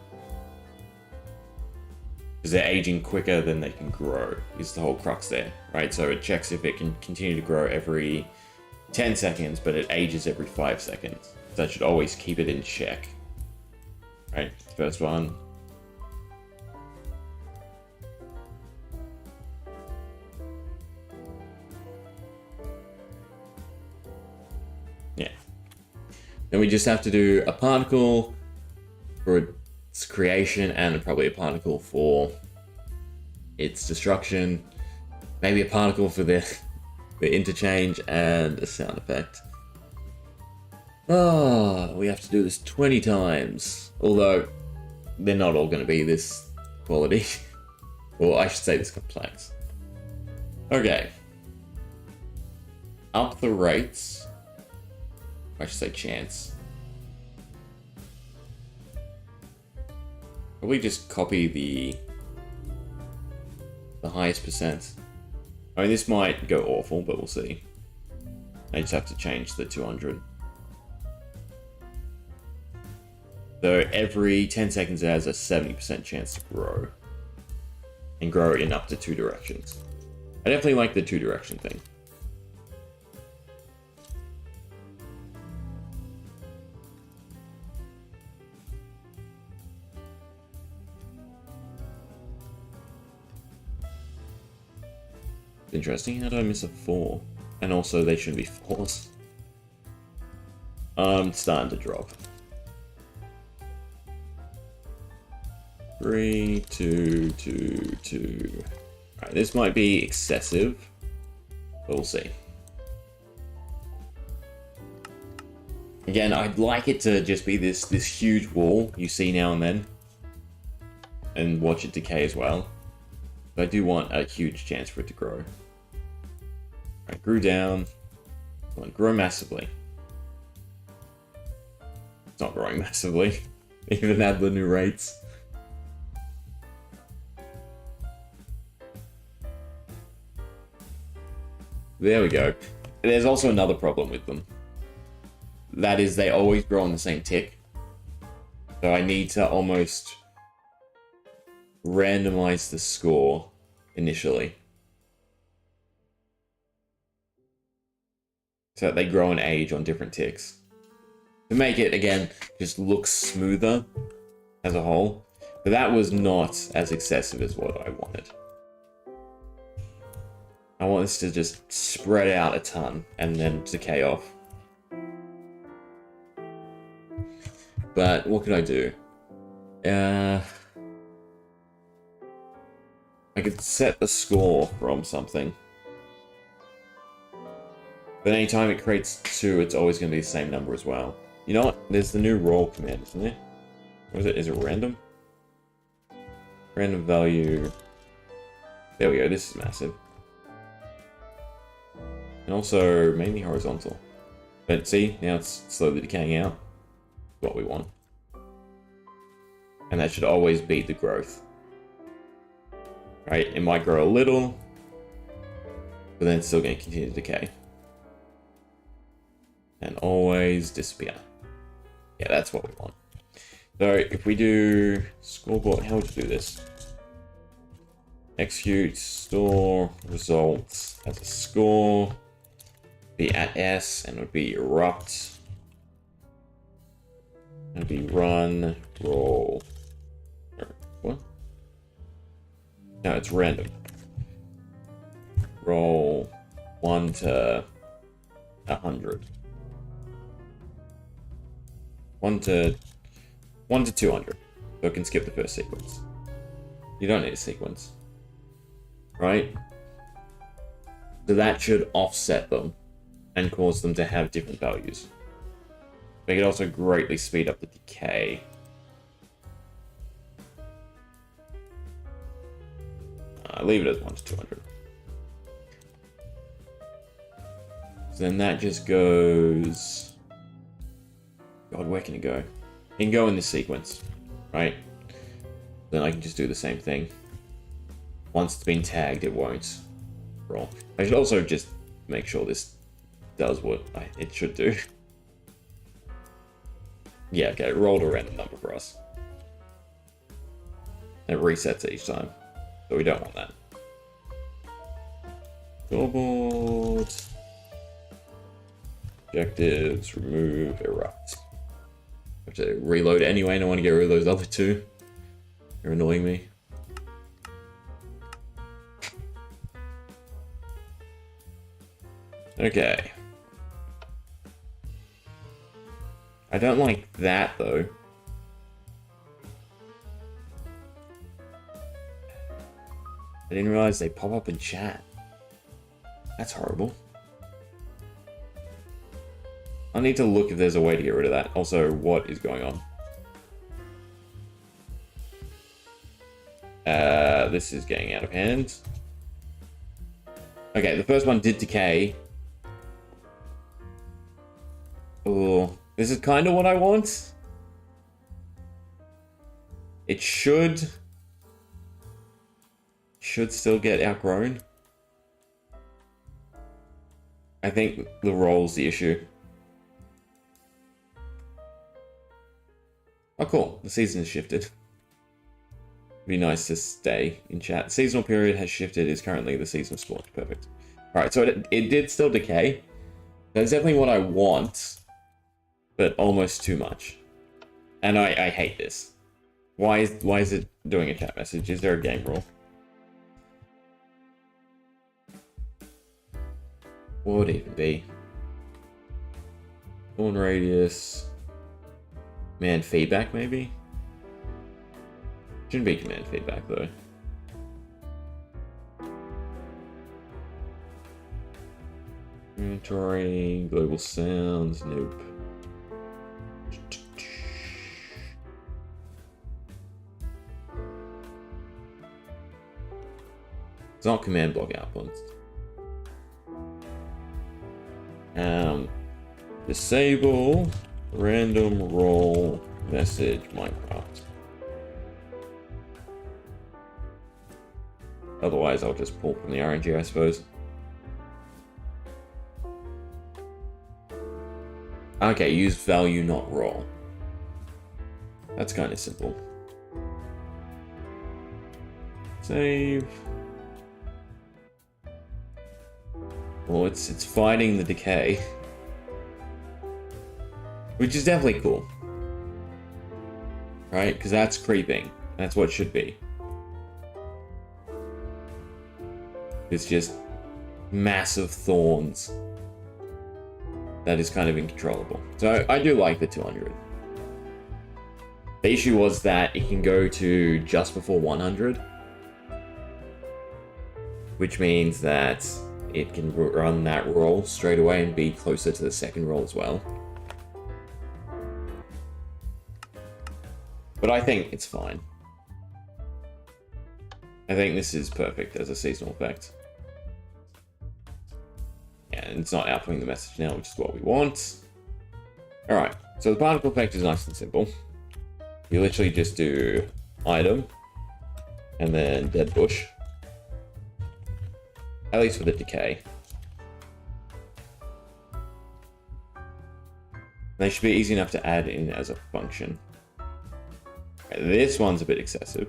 Because they're aging quicker than they can grow, is the whole crux there, right? So it checks if it can continue to grow every 10 seconds, but it ages every 5 seconds. So that should always keep it in check. Right, first one. Yeah. Then we just have to do a particle for its creation and probably a particle for its destruction. Maybe a particle for the interchange and a sound effect. Oh, we have to do this 20 times. Although, they're not all going to be this quality. Well, I should say this complex. Okay. Up the rates. I should say chance. Probably just copy the highest percent. I mean, this might go awful, but we'll see. I just have to change the 200. So every 10 seconds it has a 70% chance to grow. And grow in up to 2 directions. I definitely like the 2 direction thing. Interesting. How did I miss a 4? And also, they shouldn't be 4s. Starting to drop. 3, 2, 2, 2. Alright, this might be excessive, but we'll see. Again, I'd like it to just be this huge wall you see now and then, and watch it decay as well. But I do want a huge chance for it to grow. Alright, grew down. Come on, grow massively. It's not growing massively, even at the new rates. There we go. There's also another problem with them. That is, they always grow on the same tick. So I need to almost randomize the score initially. So that they grow in age on different ticks. To make it, again, just look smoother as a whole. But that was not as excessive as what I wanted. I want this to just spread out a ton and then decay off. But what could I do? I could set the score from something. But anytime it creates 2, it's always going to be the same number as well. You know what? There's the new roll command, isn't there? What is it? Is it random? Random value. There we go. This is massive. And also mainly horizontal. But see, now it's slowly decaying out. What we want. And that should always beat the growth. Right? It might grow a little, but then it's still going to continue to decay. And always disappear. Yeah, that's what we want. So if we do scoreboard, how would you do this? Execute, store, results as a score. Be at S, and it would be erupt. And it'd be run, roll. What? No, it's random. Roll 1 to 100. 1 to 200. So it can skip the first sequence. You don't need a sequence. Right? So that should offset them and cause them to have different values. They could also greatly speed up the decay. Leave it as 1 to 200. So then that just goes... God, where can it go? It can go in this sequence, right? Then I can just do the same thing. Once it's been tagged, it won't roll. I should also just make sure this does what it should do. Yeah, okay, it rolled a random number for us. It resets each time. So we don't want that. Scoreboard. Objectives, remove, erupt. I have to reload it anyway, I don't want to get rid of those other two. They're annoying me. Okay. I don't like that though. I didn't realize they pop up in chat. That's horrible. I need to look if there's a way to get rid of that. Also, what is going on? This is getting out of hand. Okay, the first one did decay. Oh, this is kind of what I want. It should still get outgrown. I think the roll's the issue. Oh, cool. The season has shifted. Be nice to stay in chat. Seasonal period has shifted. Is currently the season of sport. Perfect. All right, so it did still decay. That's definitely what I want, but almost too much. And I hate this. Why is it doing a chat message? Is there a game rule? What would it even be? Thorn radius. Command feedback, maybe? Shouldn't be command feedback, though. Inventory, global sounds, nope. It's not command block outputs. Disable random roll message Minecraft. Otherwise, I'll just pull from the RNG, I suppose. Okay, use value, not roll. That's kind of simple. Save. Well, it's fighting the decay. Which is definitely cool. Right? Because that's creeping. That's what it should be. It's just massive thorns. That is kind of uncontrollable. So I do like the 200. The issue was that it can go to just before 100. Which means that it can run that roll straight away and be closer to the second roll as well. But I think it's fine. I think this is perfect as a seasonal effect. Yeah, and it's not outputting the message now, which is what we want. Alright, so the particle effect is nice and simple. You literally just do item, and then dead bush. At least for the decay. They should be easy enough to add in as a function. This one's a bit excessive.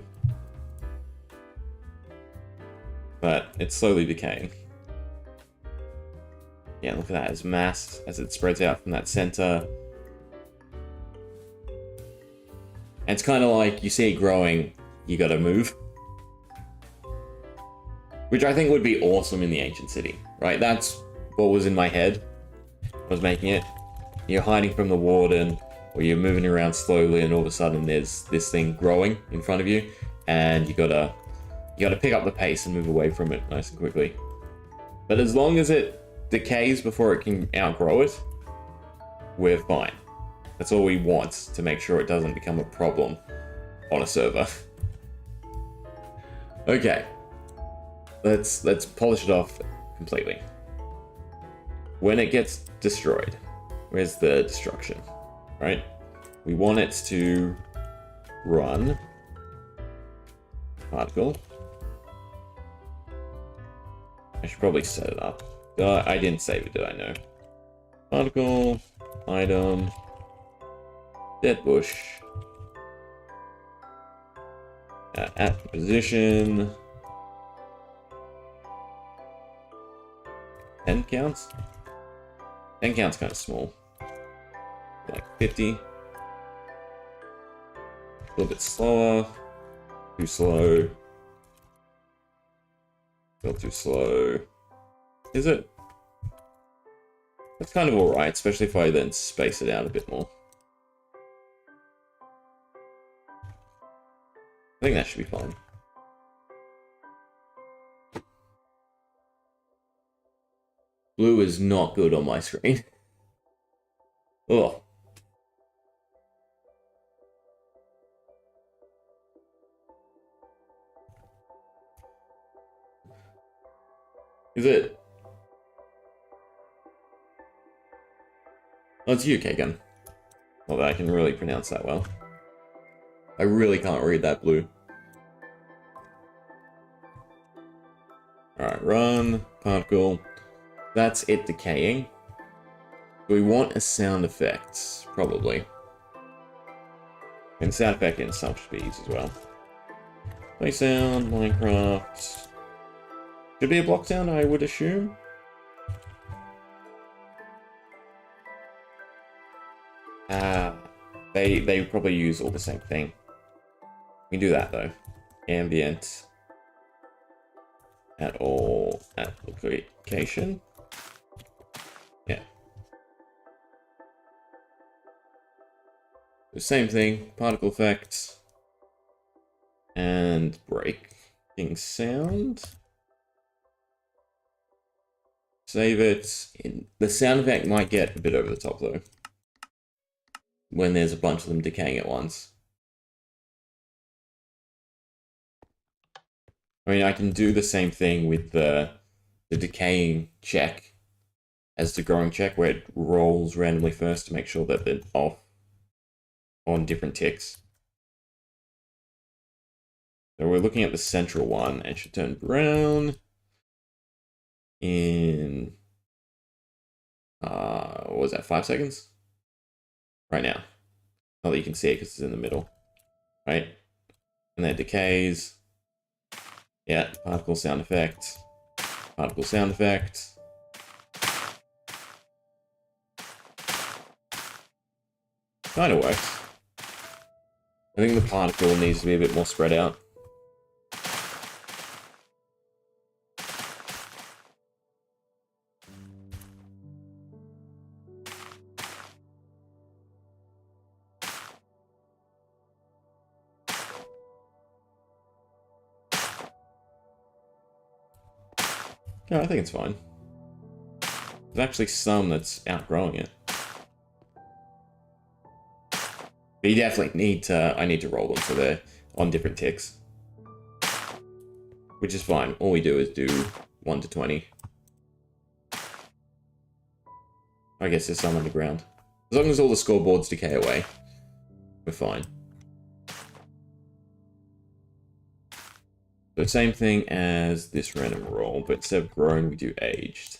But it's slowly decaying. Yeah, look at that, as mass as it spreads out from that center. And it's kind of like, you see it growing, you gotta move. Which I think would be awesome in the ancient city, right? That's what was in my head, was making it. You're hiding from the warden, or you're moving around slowly, and all of a sudden there's this thing growing in front of you, and you gotta pick up the pace and move away from it nice and quickly. But as long as it decays before it can outgrow it, we're fine. That's all we want, to make sure it doesn't become a problem on a server. Okay. Let's polish it off completely. When it gets destroyed, where's the destruction? Right? We want it to run particle. I should probably set it up. I didn't save it, did I? No. Particle, item, dead bush, At position. 10 counts? 10 counts kind of small. Like 50. A little bit slower. Too slow. Still too slow. Is it? That's kind of alright, especially if I then space it out a bit more. I think that should be fine. Blue is not good on my screen. Oh. Is it? Oh, it's you, Kagan. Not that I can really pronounce that well. I really can't read that blue. Alright, run, particle. That's it decaying. Do we want a sound effect? Probably. And sound effect in some speeds as well. Play sound, Minecraft. Should be a block sound, I would assume. They probably use all the same thing. We can do that though. Ambient. At all application. Yeah. The same thing, particle effect. And breaking sound. Save it. The sound effect might get a bit over the top though. When there's a bunch of them decaying at once. I mean, I can do the same thing with the decaying check as the growing check, where it rolls randomly first to make sure that they're off on different ticks. So we're looking at the central one, and it should turn brown in, what was that, 5 seconds? Right now. Not that you can see it because it's in the middle. Right? And then it decays. Yeah, particle sound effect. Particle sound effect. Kind of works. I think the particle needs to be a bit more spread out. Yeah, I think it's fine. There's actually some that's outgrowing it. But you definitely need to, I need to roll them so they're on different ticks. Which is fine. All we do is do 1 to 20. I guess there's some underground. As long as all the scoreboards decay away, we're fine. So same thing as this random roll, but instead of grown, we do aged.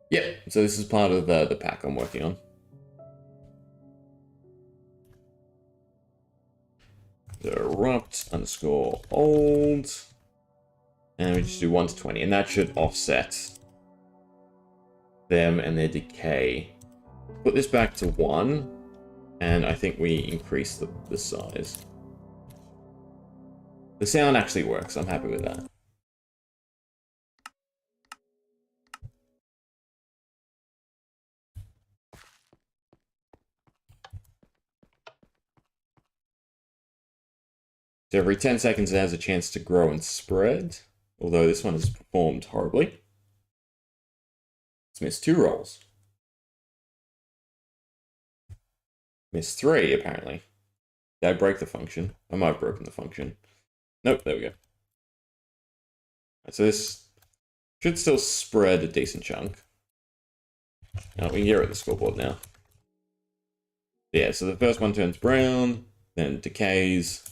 Yep, so this is part of the pack I'm working on. So erupt underscore old. And we just do 1 to 20, and that should offset them and their decay. Put this back to 1, and I think we increase the size. The sound actually works, I'm happy with that. So every 10 seconds it has a chance to grow and spread, although this one has performed horribly. It's missed 2 rolls. Missed 3, apparently. Did I break the function? I might have broken the function. Nope, there we go. Right, so this should still spread a decent chunk. Now we can get rid of the scoreboard now. Yeah, so the first one turns brown, then decays.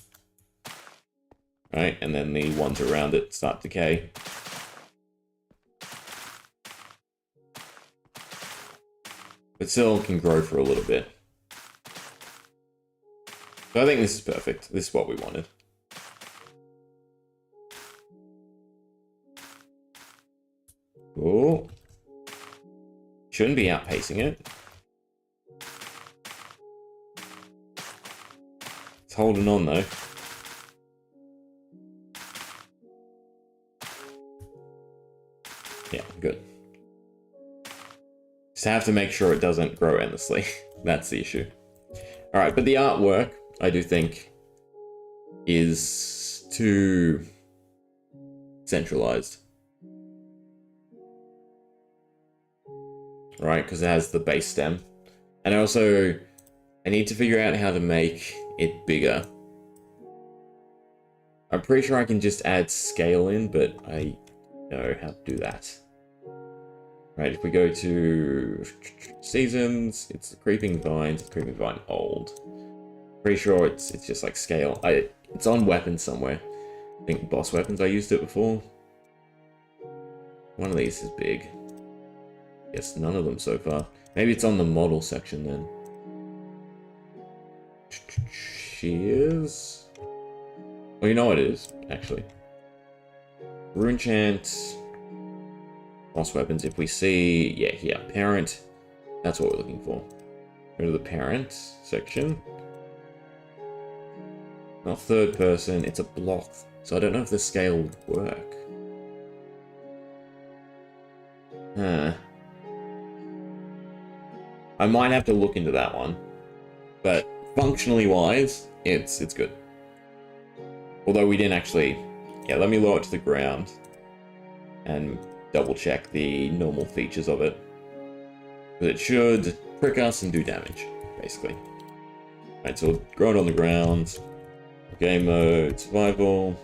Right, and then the ones around it start to decay. But still can grow for a little bit. So I think this is perfect. This is what we wanted. Cool. Shouldn't be outpacing it. It's holding on though. Yeah, good. Just have to make sure it doesn't grow endlessly. That's the issue. Alright, but the artwork, I do think, is too centralized. Right, because it has the base stem. And also, I need to figure out how to make it bigger. I'm pretty sure I can just add scale in, but I know how to do that. Right, if we go to seasons, it's the creeping vines, creeping vine old. Pretty sure it's just like scale. It's on weapons somewhere. I think boss weapons I used it before. One of these is big. Yes, none of them so far. Maybe it's on the model section then. Shears. Well, you know what it is, actually. Rune chant. Boss weapons. If we see, yeah, here, parent. That's what we're looking for. Go to the parent section. Not third person, it's a block. So I don't know if the scale would work. Huh. I might have to look into that one. But functionally wise, it's good. Although we didn't actually... Yeah, let me lower it to the ground. And double check the normal features of it. But it should prick us and do damage, basically. Alright, so we'll grow it on the ground. Game mode, survival.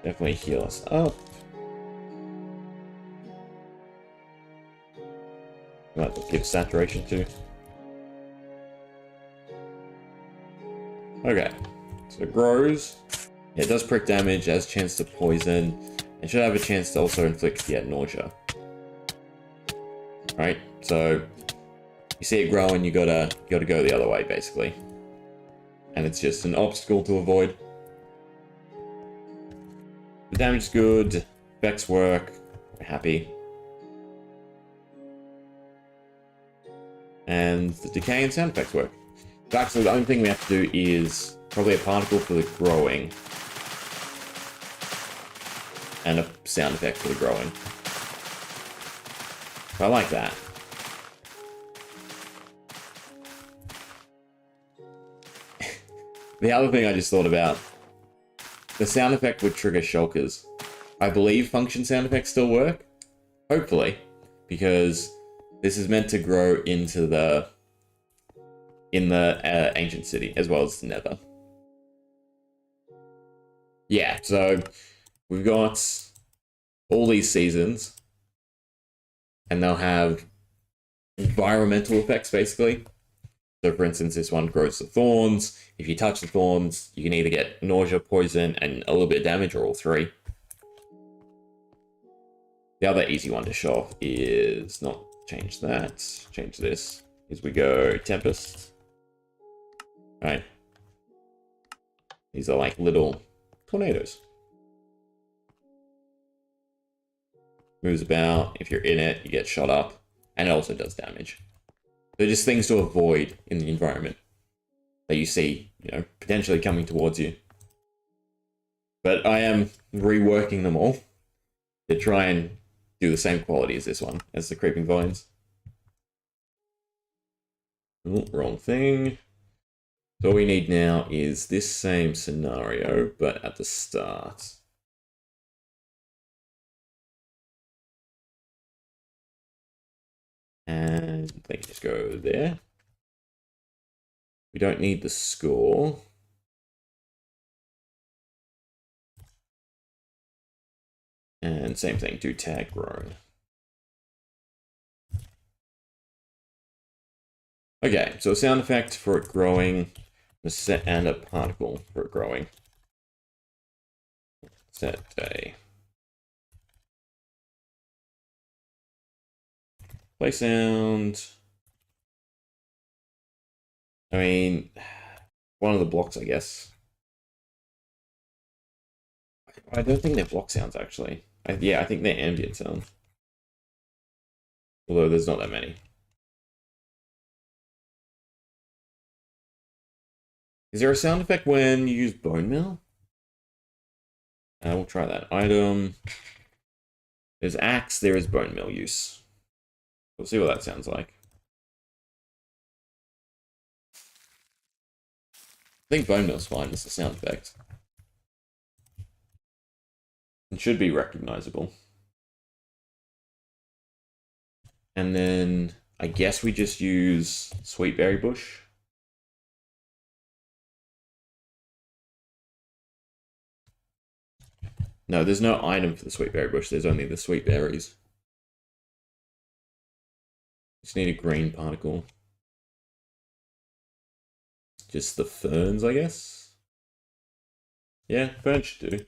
Definitely heal us up. Might give saturation too. Okay, so it grows. Yeah, it does prick damage, has a chance to poison, and should have a chance to also inflict nausea. Right, so you see it growing, you gotta go the other way basically. And it's just an obstacle to avoid. The damage is good, effects work, we're happy. And the decay and sound effects work. So actually the only thing we have to do is probably a particle for the growing. And a sound effect for the growing. I like that. The other thing I just thought about, the sound effect would trigger shulkers. I believe function sound effects still work. Hopefully. Because this is meant to grow into the... in the ancient city, as well as the nether. Yeah, so we've got all these seasons. And they'll have environmental effects, basically. So, for instance, this one grows the thorns. If you touch the thorns, you can either get nausea, poison, and a little bit of damage, or all three. The other easy one to show off is not change that, change this. Is we go Tempest. Right. These are like little tornadoes. Moves about. If you're in it, you get shot up. And it also does damage. They're just things to avoid in the environment that you see, you know, potentially coming towards you. But I am reworking them all to try and do the same quality as this one, as the creeping vines. Oh, wrong thing. So all we need now is this same scenario, but at the start. And they can just go there. We don't need the score. And same thing, do tag grown. Okay, so a sound effect for it growing, and a particle for it growing. Set a play sound. I mean, one of the blocks, I guess. I don't think they're block sounds, actually. Yeah, I think they're ambient sounds. Although there's not that many. Is there a sound effect when you use bone meal? We'll try that. Item. There's axe, there is bone meal use. We'll see what that sounds like. I think bone meal's fine, it's a sound effect. It should be recognizable. And then I guess we just use sweet berry bush. No, there's no item for the sweet berry bush, there's only the sweet berries. Just need a green particle. Just the ferns, I guess? Yeah, ferns should do.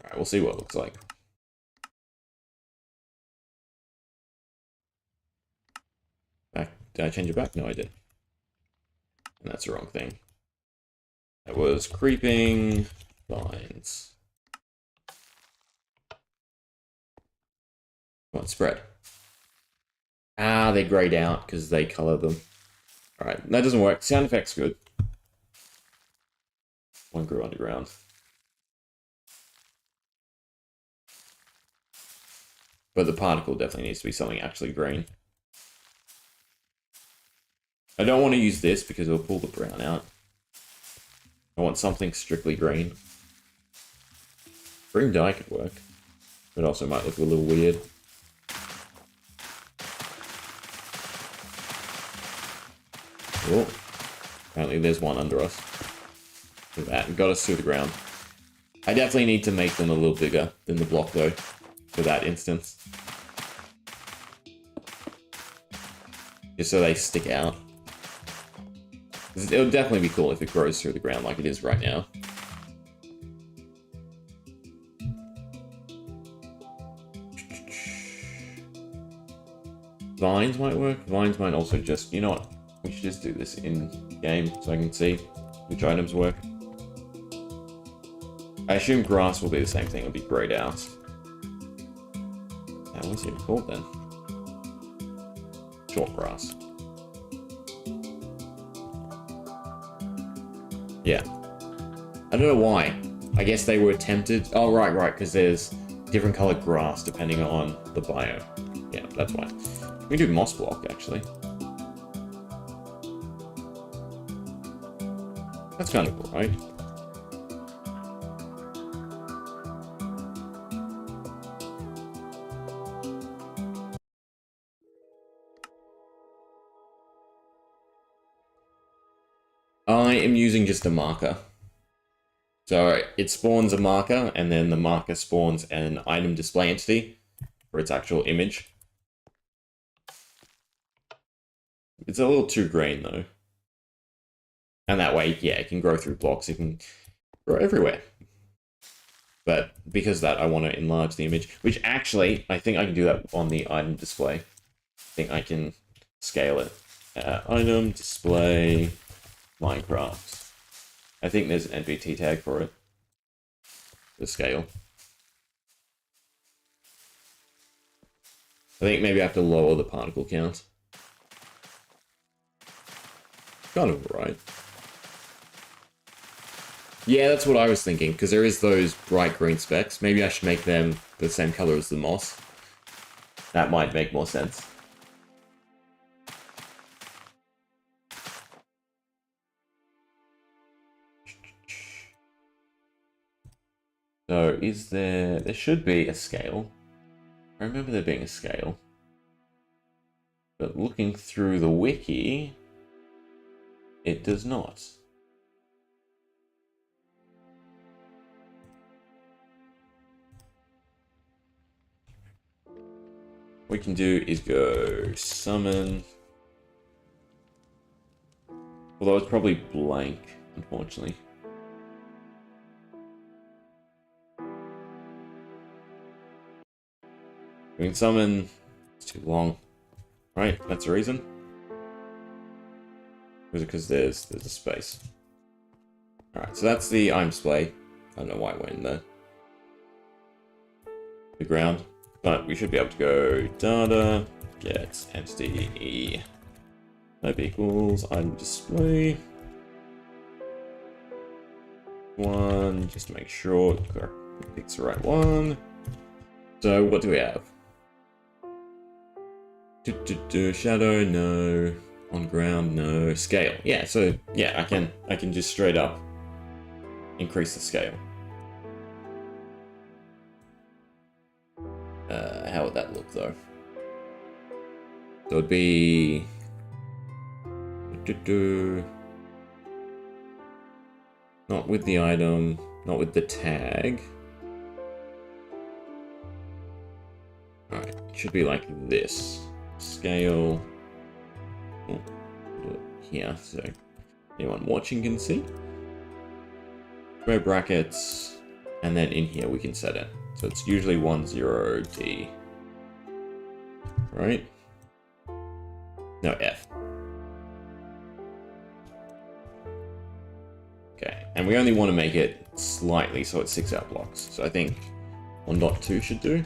Alright, we'll see what it looks like. Back, did I change it back? No, I did. And that's the wrong thing. That was creeping vines. Come on, spread. Ah, they're grayed out because they color them. Alright, that doesn't work. Sound effect's good. One grew underground. But the particle definitely needs to be something actually green. I don't want to use this because it'll pull the brown out. I want something strictly green. Green dye could work. It also might look a little weird. Oh, apparently there's one under us. Look at that, it got us through the ground. I definitely need to make them a little bigger than the block though, for that instance. Just so they stick out. It would definitely be cool if it grows through the ground like it is right now. Vines might work. Vines might also just, you know what? We should just do this in game so I can see which items work. I assume grass will be the same thing. It'll be grayed out. What's it called then? Short grass. Yeah. I don't know why. I guess they were tempted. Oh, right, because there's different colored grass depending on the bio. Yeah, that's why. We can do moss block, actually. That's kind of cool, right? I am using just a marker. So it spawns a marker, and then the marker spawns an item display entity for its actual image. It's a little too green, though. And that way, yeah, it can grow through blocks. It can grow everywhere. But because of that, I want to enlarge the image. Which actually, I think I can do that on the item display. I think I can scale it. Item display Minecraft. I think there's an NVT tag for it. The scale. I think maybe I have to lower the particle count. Kind of right. Yeah, that's what I was thinking, because there is those bright green specks. Maybe I should make them the same color as the moss. That might make more sense. So, is there... There should be a scale. I remember there being a scale. But looking through the wiki, it does not. What we can do is go summon. Although it's probably blank, unfortunately. We can summon. It's too long. Right, that's the reason. Was it because there's a space? Alright, so that's the I'm display. I don't know why it went in the ground. But we should be able to go data, get entity E type equals I'm display. One, just to make sure it picks the right one. So what do we have? Shadow, no. On ground, no. Scale. Yeah, so yeah, I can just straight up increase the scale. How would that look though? So it'd be not with the item, not with the tag. Alright, it should be like this. Scale. Oh, do it here so anyone watching can see. Square brackets, and then in here we can set it. So it's usually 10D. Right? No, F. Okay, and we only want to make it slightly so it's 6 out blocks. So I think 1.2 should do.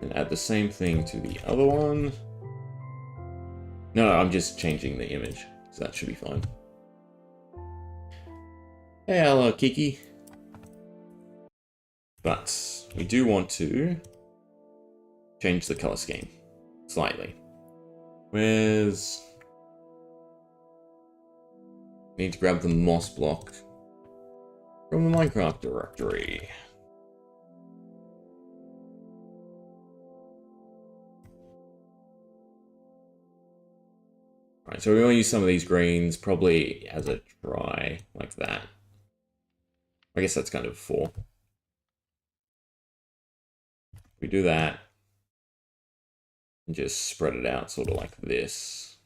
And add the same thing to the other one. No, I'm just changing the image, so that should be fine. Hey, hello, Kiki. But we do want to change the color scheme slightly. Where's... Need to grab the moss block from the Minecraft directory. Right, so we want to use some of these greens, probably as a dry, like that. I guess that's kind of 4. We do that, and just spread it out sort of like this.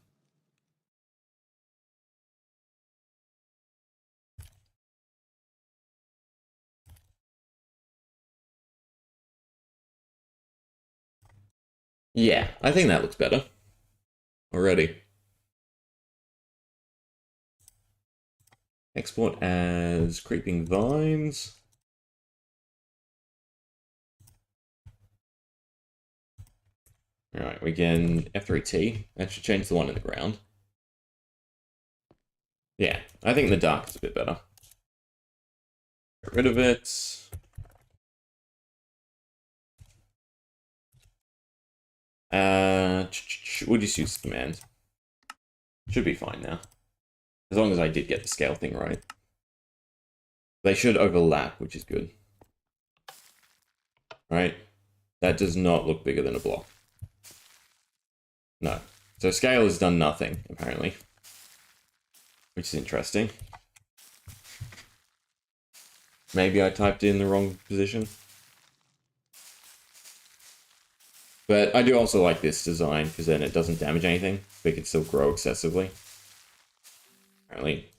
Yeah, I think that looks better already. Export as creeping vines. Alright, we can F3T. That should change the one in the ground. Yeah, I think the dark is a bit better. Get rid of it. We'll just use command. Should be fine now. As long as I did get the scale thing right. They should overlap, which is good. Right? That does not look bigger than a block. No. So scale has done nothing, apparently. Which is interesting. Maybe I typed in the wrong position. But I do also like this design, because then it doesn't damage anything, but it can still grow excessively. Apparently,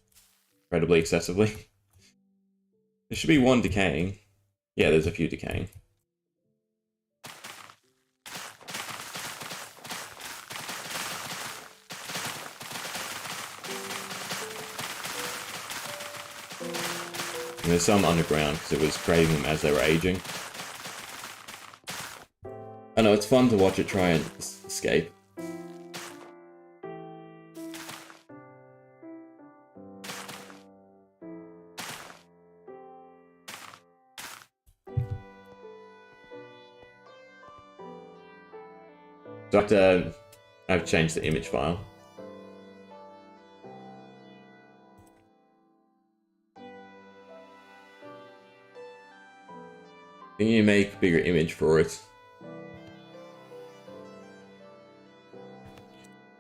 incredibly excessively. There should be one decaying. Yeah, there's a few decaying. And there's some underground, because it was creating them as they were aging. I know, it's fun to watch it try and escape. So I've changed the image file. Can you make a bigger image for it?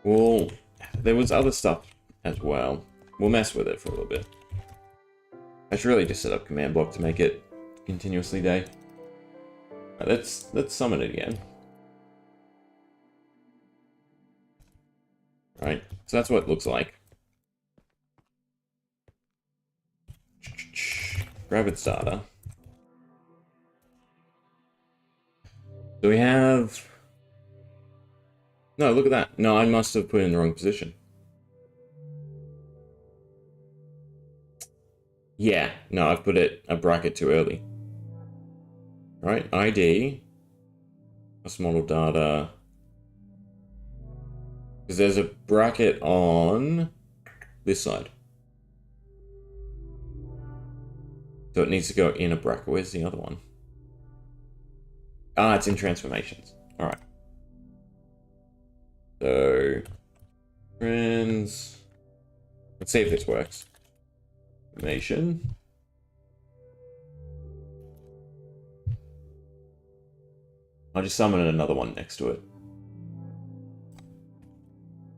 Well, there was other stuff as well. We'll mess with it for a little bit. I should really just set up command block to make it continuously day. Right, let's summon it again. Right, so that's what it looks like. Grab its data. Do we have... No, look at that. No, I must have put it in the wrong position. Yeah, no, I've put a bracket too early. Right, ID. That's model data. Because there's a bracket on this side. So it needs to go in a bracket. Where's the other one? Ah, it's in transformations. Alright. So, trans... Let's see if this works. Information. I'll just summon another one next to it.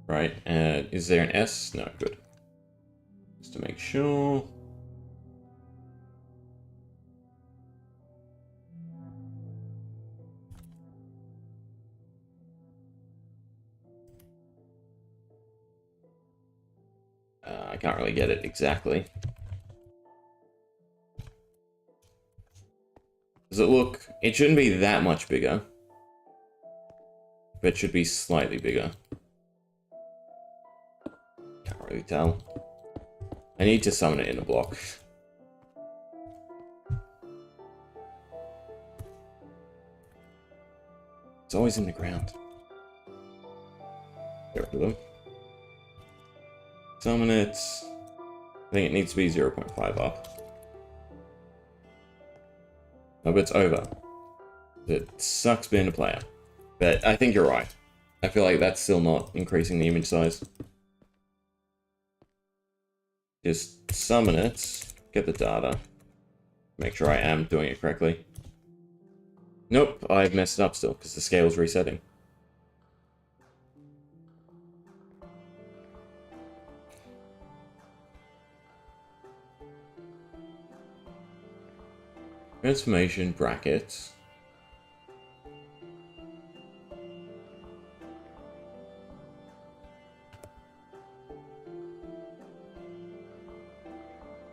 Right, and is there an S? No, good. Just to make sure. I can't really get it exactly. Does it look... It shouldn't be that much bigger. But it should be slightly bigger. Can't really tell. I need to summon it in a block. It's always in the ground. Get rid of them. Summon it. I think it needs to be 0.5 up. No, but it's over. It sucks being a player. But I think you're right. I feel like that's still not increasing the image size. Just summon it, get the data, make sure I am doing it correctly. Nope, I've messed it up still, because the scale's resetting. Transformation brackets.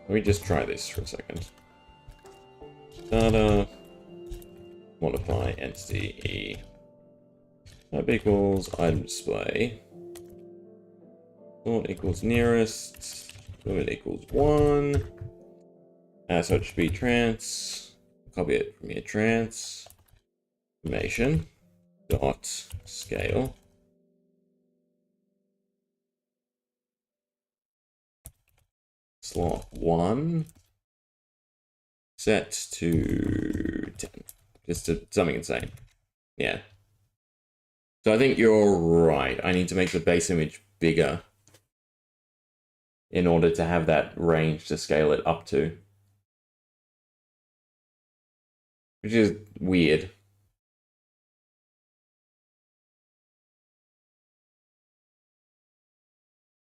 Let me just try this for a second. Data, modify entity E. Type equals item display. Sort equals nearest. Limit equals 1. So it should be trans. Copy it from here. Transformation dot scale. Slot 1, set to 10. Just to something insane. Yeah. So I think you're right. I need to make the base image bigger in order to have that range to scale it up to. Which is weird.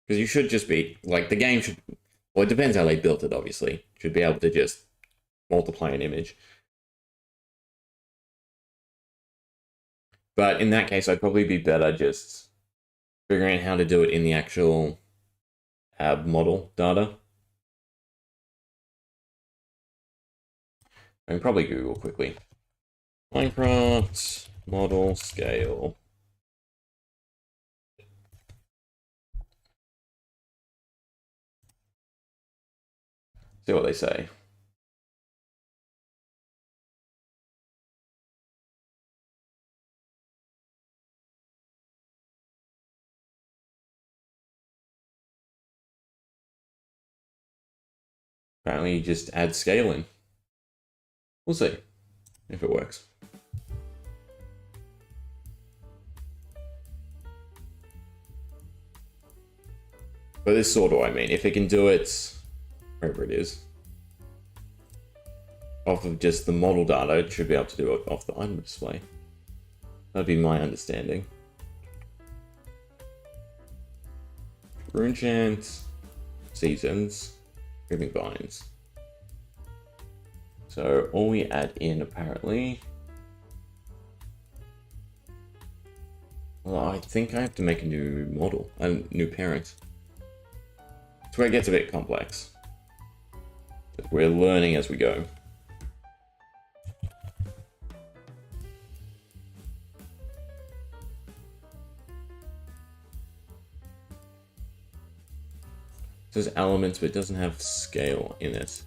Because you should just be, like, the game should... Well, it depends how they built it, obviously. Should be able to just multiply an image. But in that case, I'd probably be better just figuring out how to do it in the actual model data. I can probably Google quickly. Minecraft model scale. See what they say. Apparently you just add scale in. We'll see if it works. But this sort of, I mean, if it can do it, wherever it is, off of just the model data, it should be able to do it off the item display. That'd be my understanding. Rune chant, seasons, moving vines. So all we add in apparently. Well, I think I have to make a new model, a new parent. That's where it gets a bit complex. But we're learning as we go. says elements, but it doesn't have scale in it.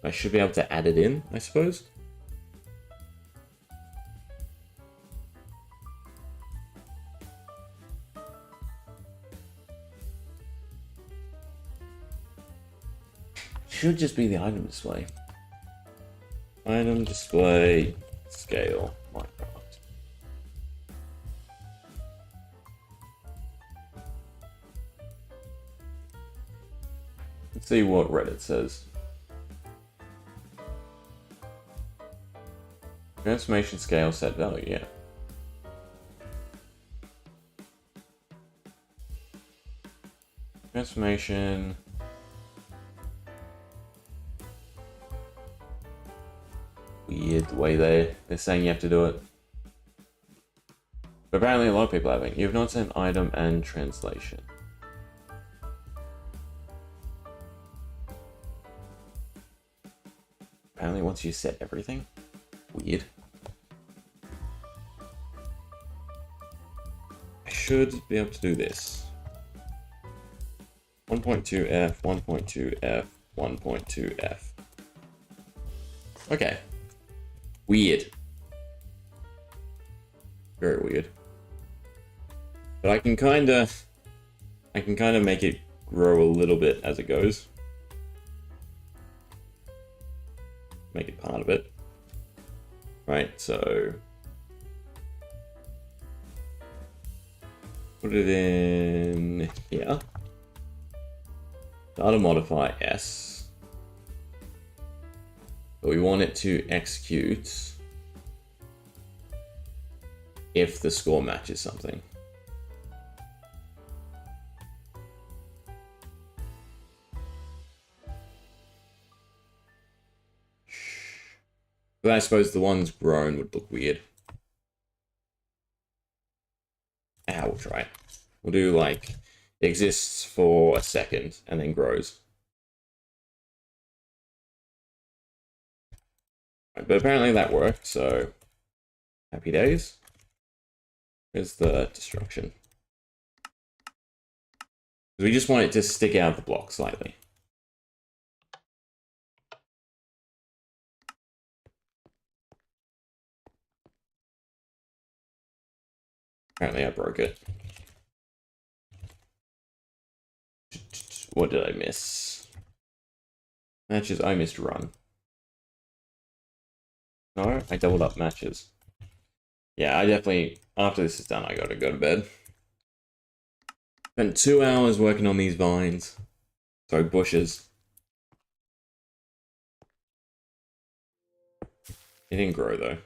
I should be able to add it in, I suppose. Should just be the item display. Item display, scale, Minecraft. Let's see what Reddit says. Transformation scale set value, yeah. Transformation. Weird the way they're saying you have to do it. But apparently a lot of people are having. You have not set item and translation. Apparently once you set everything. Weird. I should be able to do this. 1.2F, 1.2F, 1.2F. Okay. Weird. Very weird. But I can kind of make it grow a little bit as it goes. Make it part of it. Right, so put it in here. Data modifier S. But we want it to execute if the score matches something. But I suppose the ones grown would look weird. We'll try it. We'll do like, it exists for a second and then grows. Right, but apparently that worked, so happy days. Here's the destruction. We just want it to stick out of the block slightly. Apparently I broke it. What did I miss? Matches I missed run. No, I doubled up matches. Yeah, I definitely, after this is done, I gotta go to bed. Spent 2 hours working on these vines. Sorry, bushes. It didn't grow though.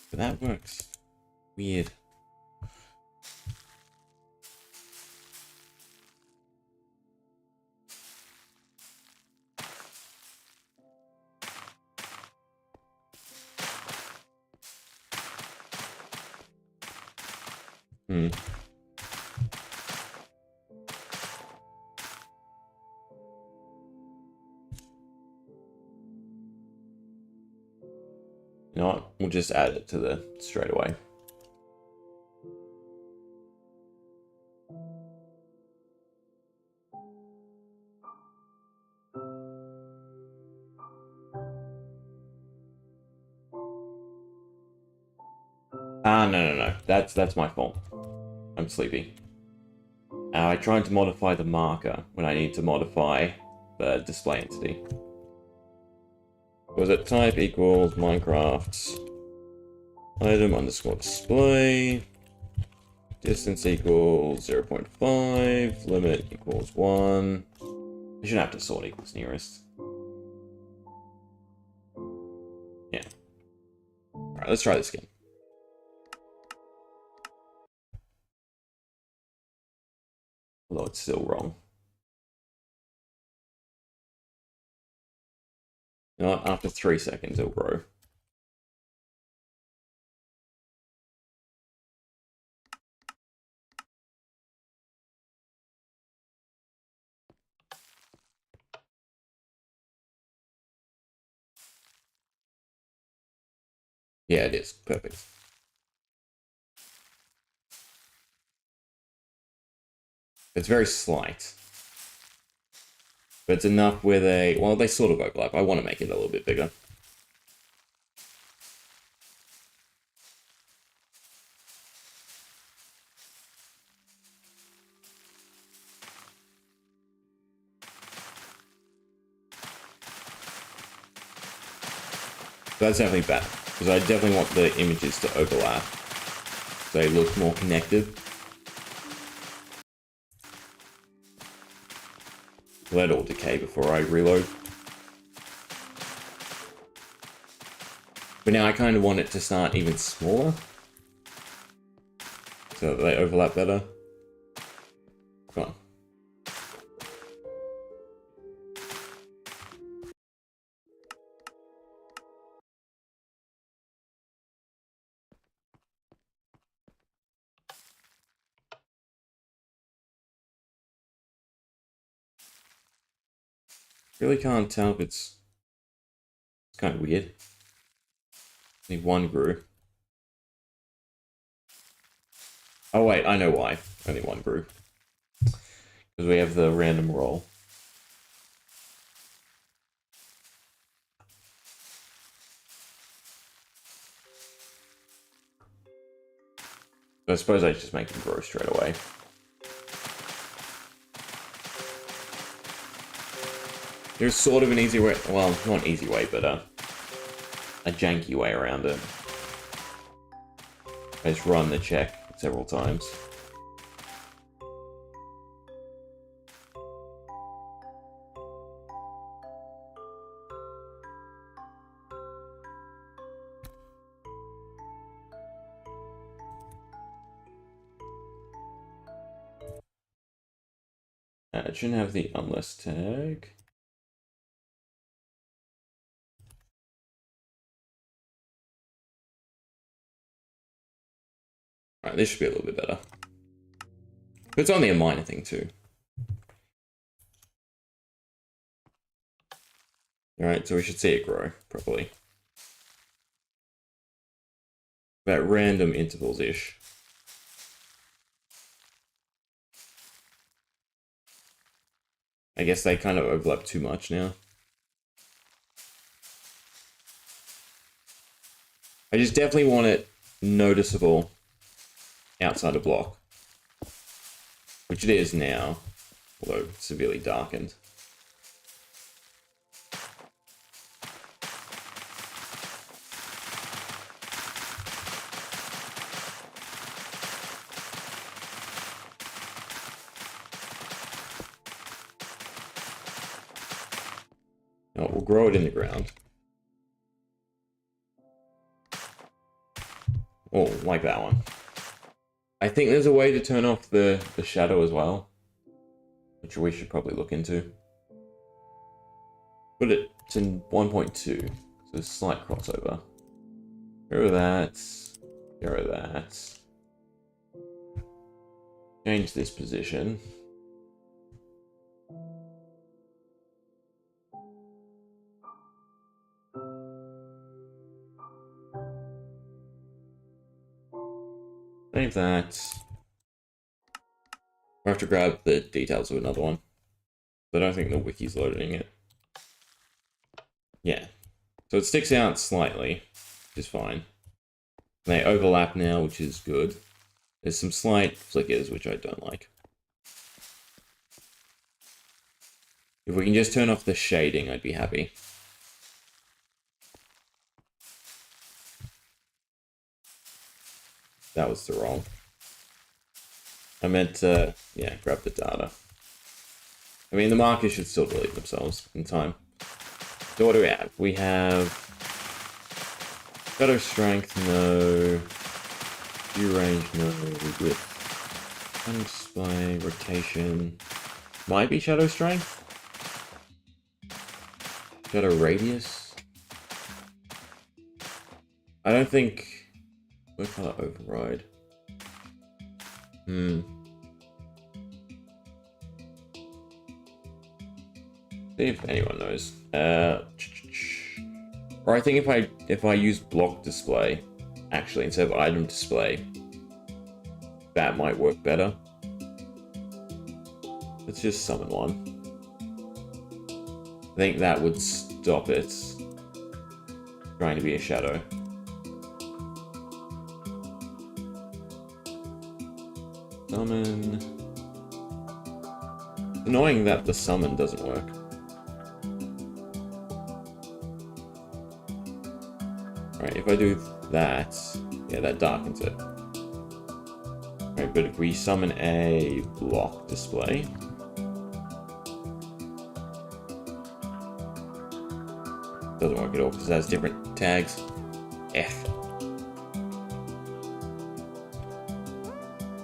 But that works. Weird. Hmm. You know what? We'll just add it to the straight away. No. That's my fault. I'm sleepy. I tried to modify the marker when I need to modify the display entity. Was it type equals Minecraft item underscore display, distance equals 0.5, limit equals 1. I shouldn't have to sort equals nearest. Yeah. Alright, let's try this again. Although it's still wrong. You know what? After 3 seconds, it'll grow. Yeah, it is. Perfect. It's very slight. But it's enough where they... Well, they sort of overlap. I want to make it a little bit bigger. So that's definitely better. Because I definitely want the images to overlap. So they look more connected. Let all decay before I reload. But now I kind of want it to start even smaller. So that they overlap better. Come on. Really can't tell if it's kind of weird. Only one grew. Oh wait, I know why. Only one grew. Because we have the random roll. But I suppose I just make them grow straight away. There's sort of an easy way, well, not an easy way, but a janky way around it. I just run the check several times. It shouldn't have the unless tag. Alright, this should be a little bit better. But it's only a minor thing too. Alright, so we should see it grow properly. About random intervals-ish. I guess they kind of overlap too much now. I just definitely want it noticeable outside a block. Which it is now, although severely darkened. No, we'll grow it in the ground. Oh, like that one. I think there's a way to turn off the shadow as well, which we should probably look into. But it's in 1.2, so there's a slight crossover. Get rid of that. Get rid of that. Change this position. Save that. I have to grab the details of another one. But I don't think the wiki's loading it. Yeah. So it sticks out slightly, which is fine. They overlap now, which is good. There's some slight flickers, which I don't like. If we can just turn off the shading, I'd be happy. That was the wrong. I meant to, yeah, grab the data. I mean, the markers should still delete themselves in time. So what do we have? We have shadow strength, no. View range, no. Width. Time display, rotation. Might be shadow strength. Shadow radius. I don't think. What color override? See if anyone knows. Or I think if I use block display, actually, instead of item display, that might work better. Let's just summon one. I think that would stop it trying to be a shadow. Summon. It's annoying that the summon doesn't work. Alright, if I do that, yeah, that darkens it. Alright, but if we summon a block display, doesn't work at all because it has different tags.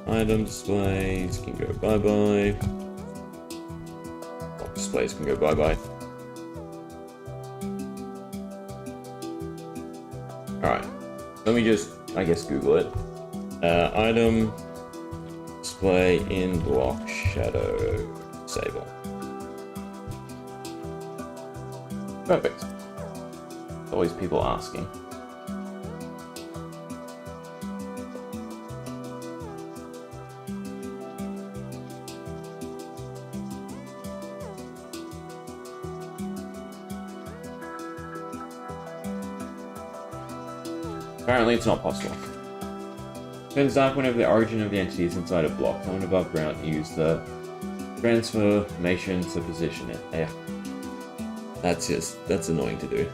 Item displays can go bye-bye. Block displays can go bye-bye. Alright, let me just, I guess, Google it. Item display in block shadow disable. Perfect. Always people asking. Apparently it's not possible. Turns dark whenever the origin of the entity is inside a block. Someone above ground use the transformation to position it. Yeah. That's annoying to do.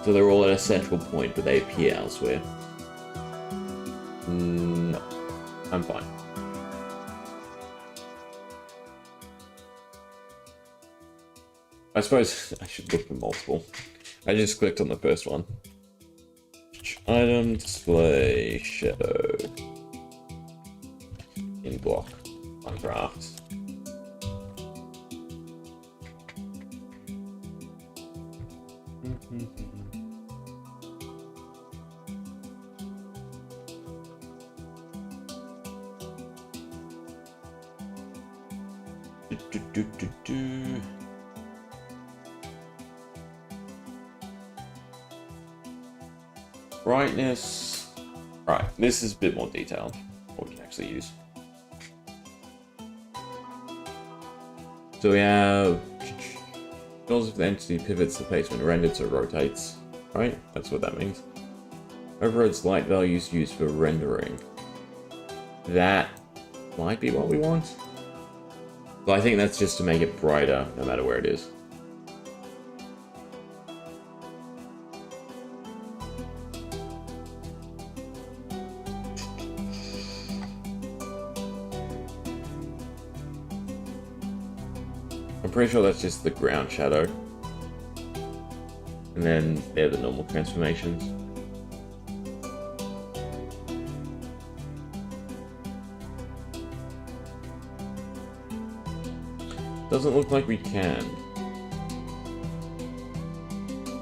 So they're all at a central point, but they appear elsewhere. No. I'm fine. I suppose I should look for multiple. I just clicked on the first one. Item display shadow in block on craft. Brightness. Right, this is a bit more detailed. What we can actually use. So we have because if the entity pivots, the placement renders or rotates. Right? That's what that means. Overrides light values used for rendering. That might be what we want. But I think that's just to make it brighter no matter where it is. I'm pretty sure that's just the ground shadow. And then they're the normal transformations. Doesn't look like we can.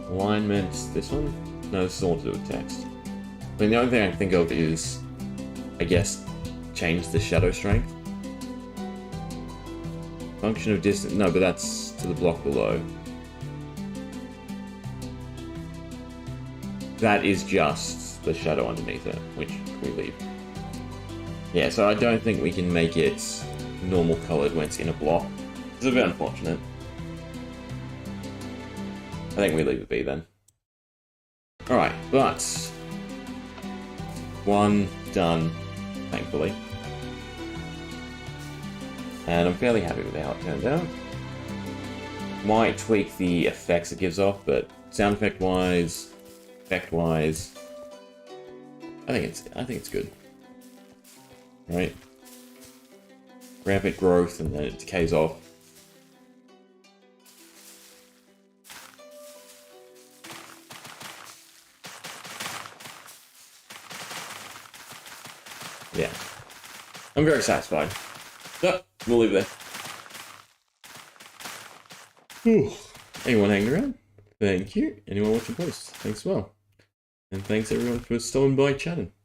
Alignment, this one? No, this is all to do with text. I mean, the only thing I can think of is, I guess, change the shadow strength. Function of distance, no, but that's to the block below. That is just the shadow underneath it, which we leave. Yeah, so I don't think we can make it normal colored when it's in a block. It's a bit unfortunate. I think we leave it be then. Alright, but one done, thankfully. And I'm fairly happy with how it turned out. Might tweak the effects it gives off, but sound effect wise, I think it's good. Right? Rampant growth and then it decays off. Yeah. I'm very satisfied. So, we'll leave it there. Whew. Anyone hanging around? Thank you. Anyone watching posts? Thanks as well. And thanks everyone for stopping by chatting.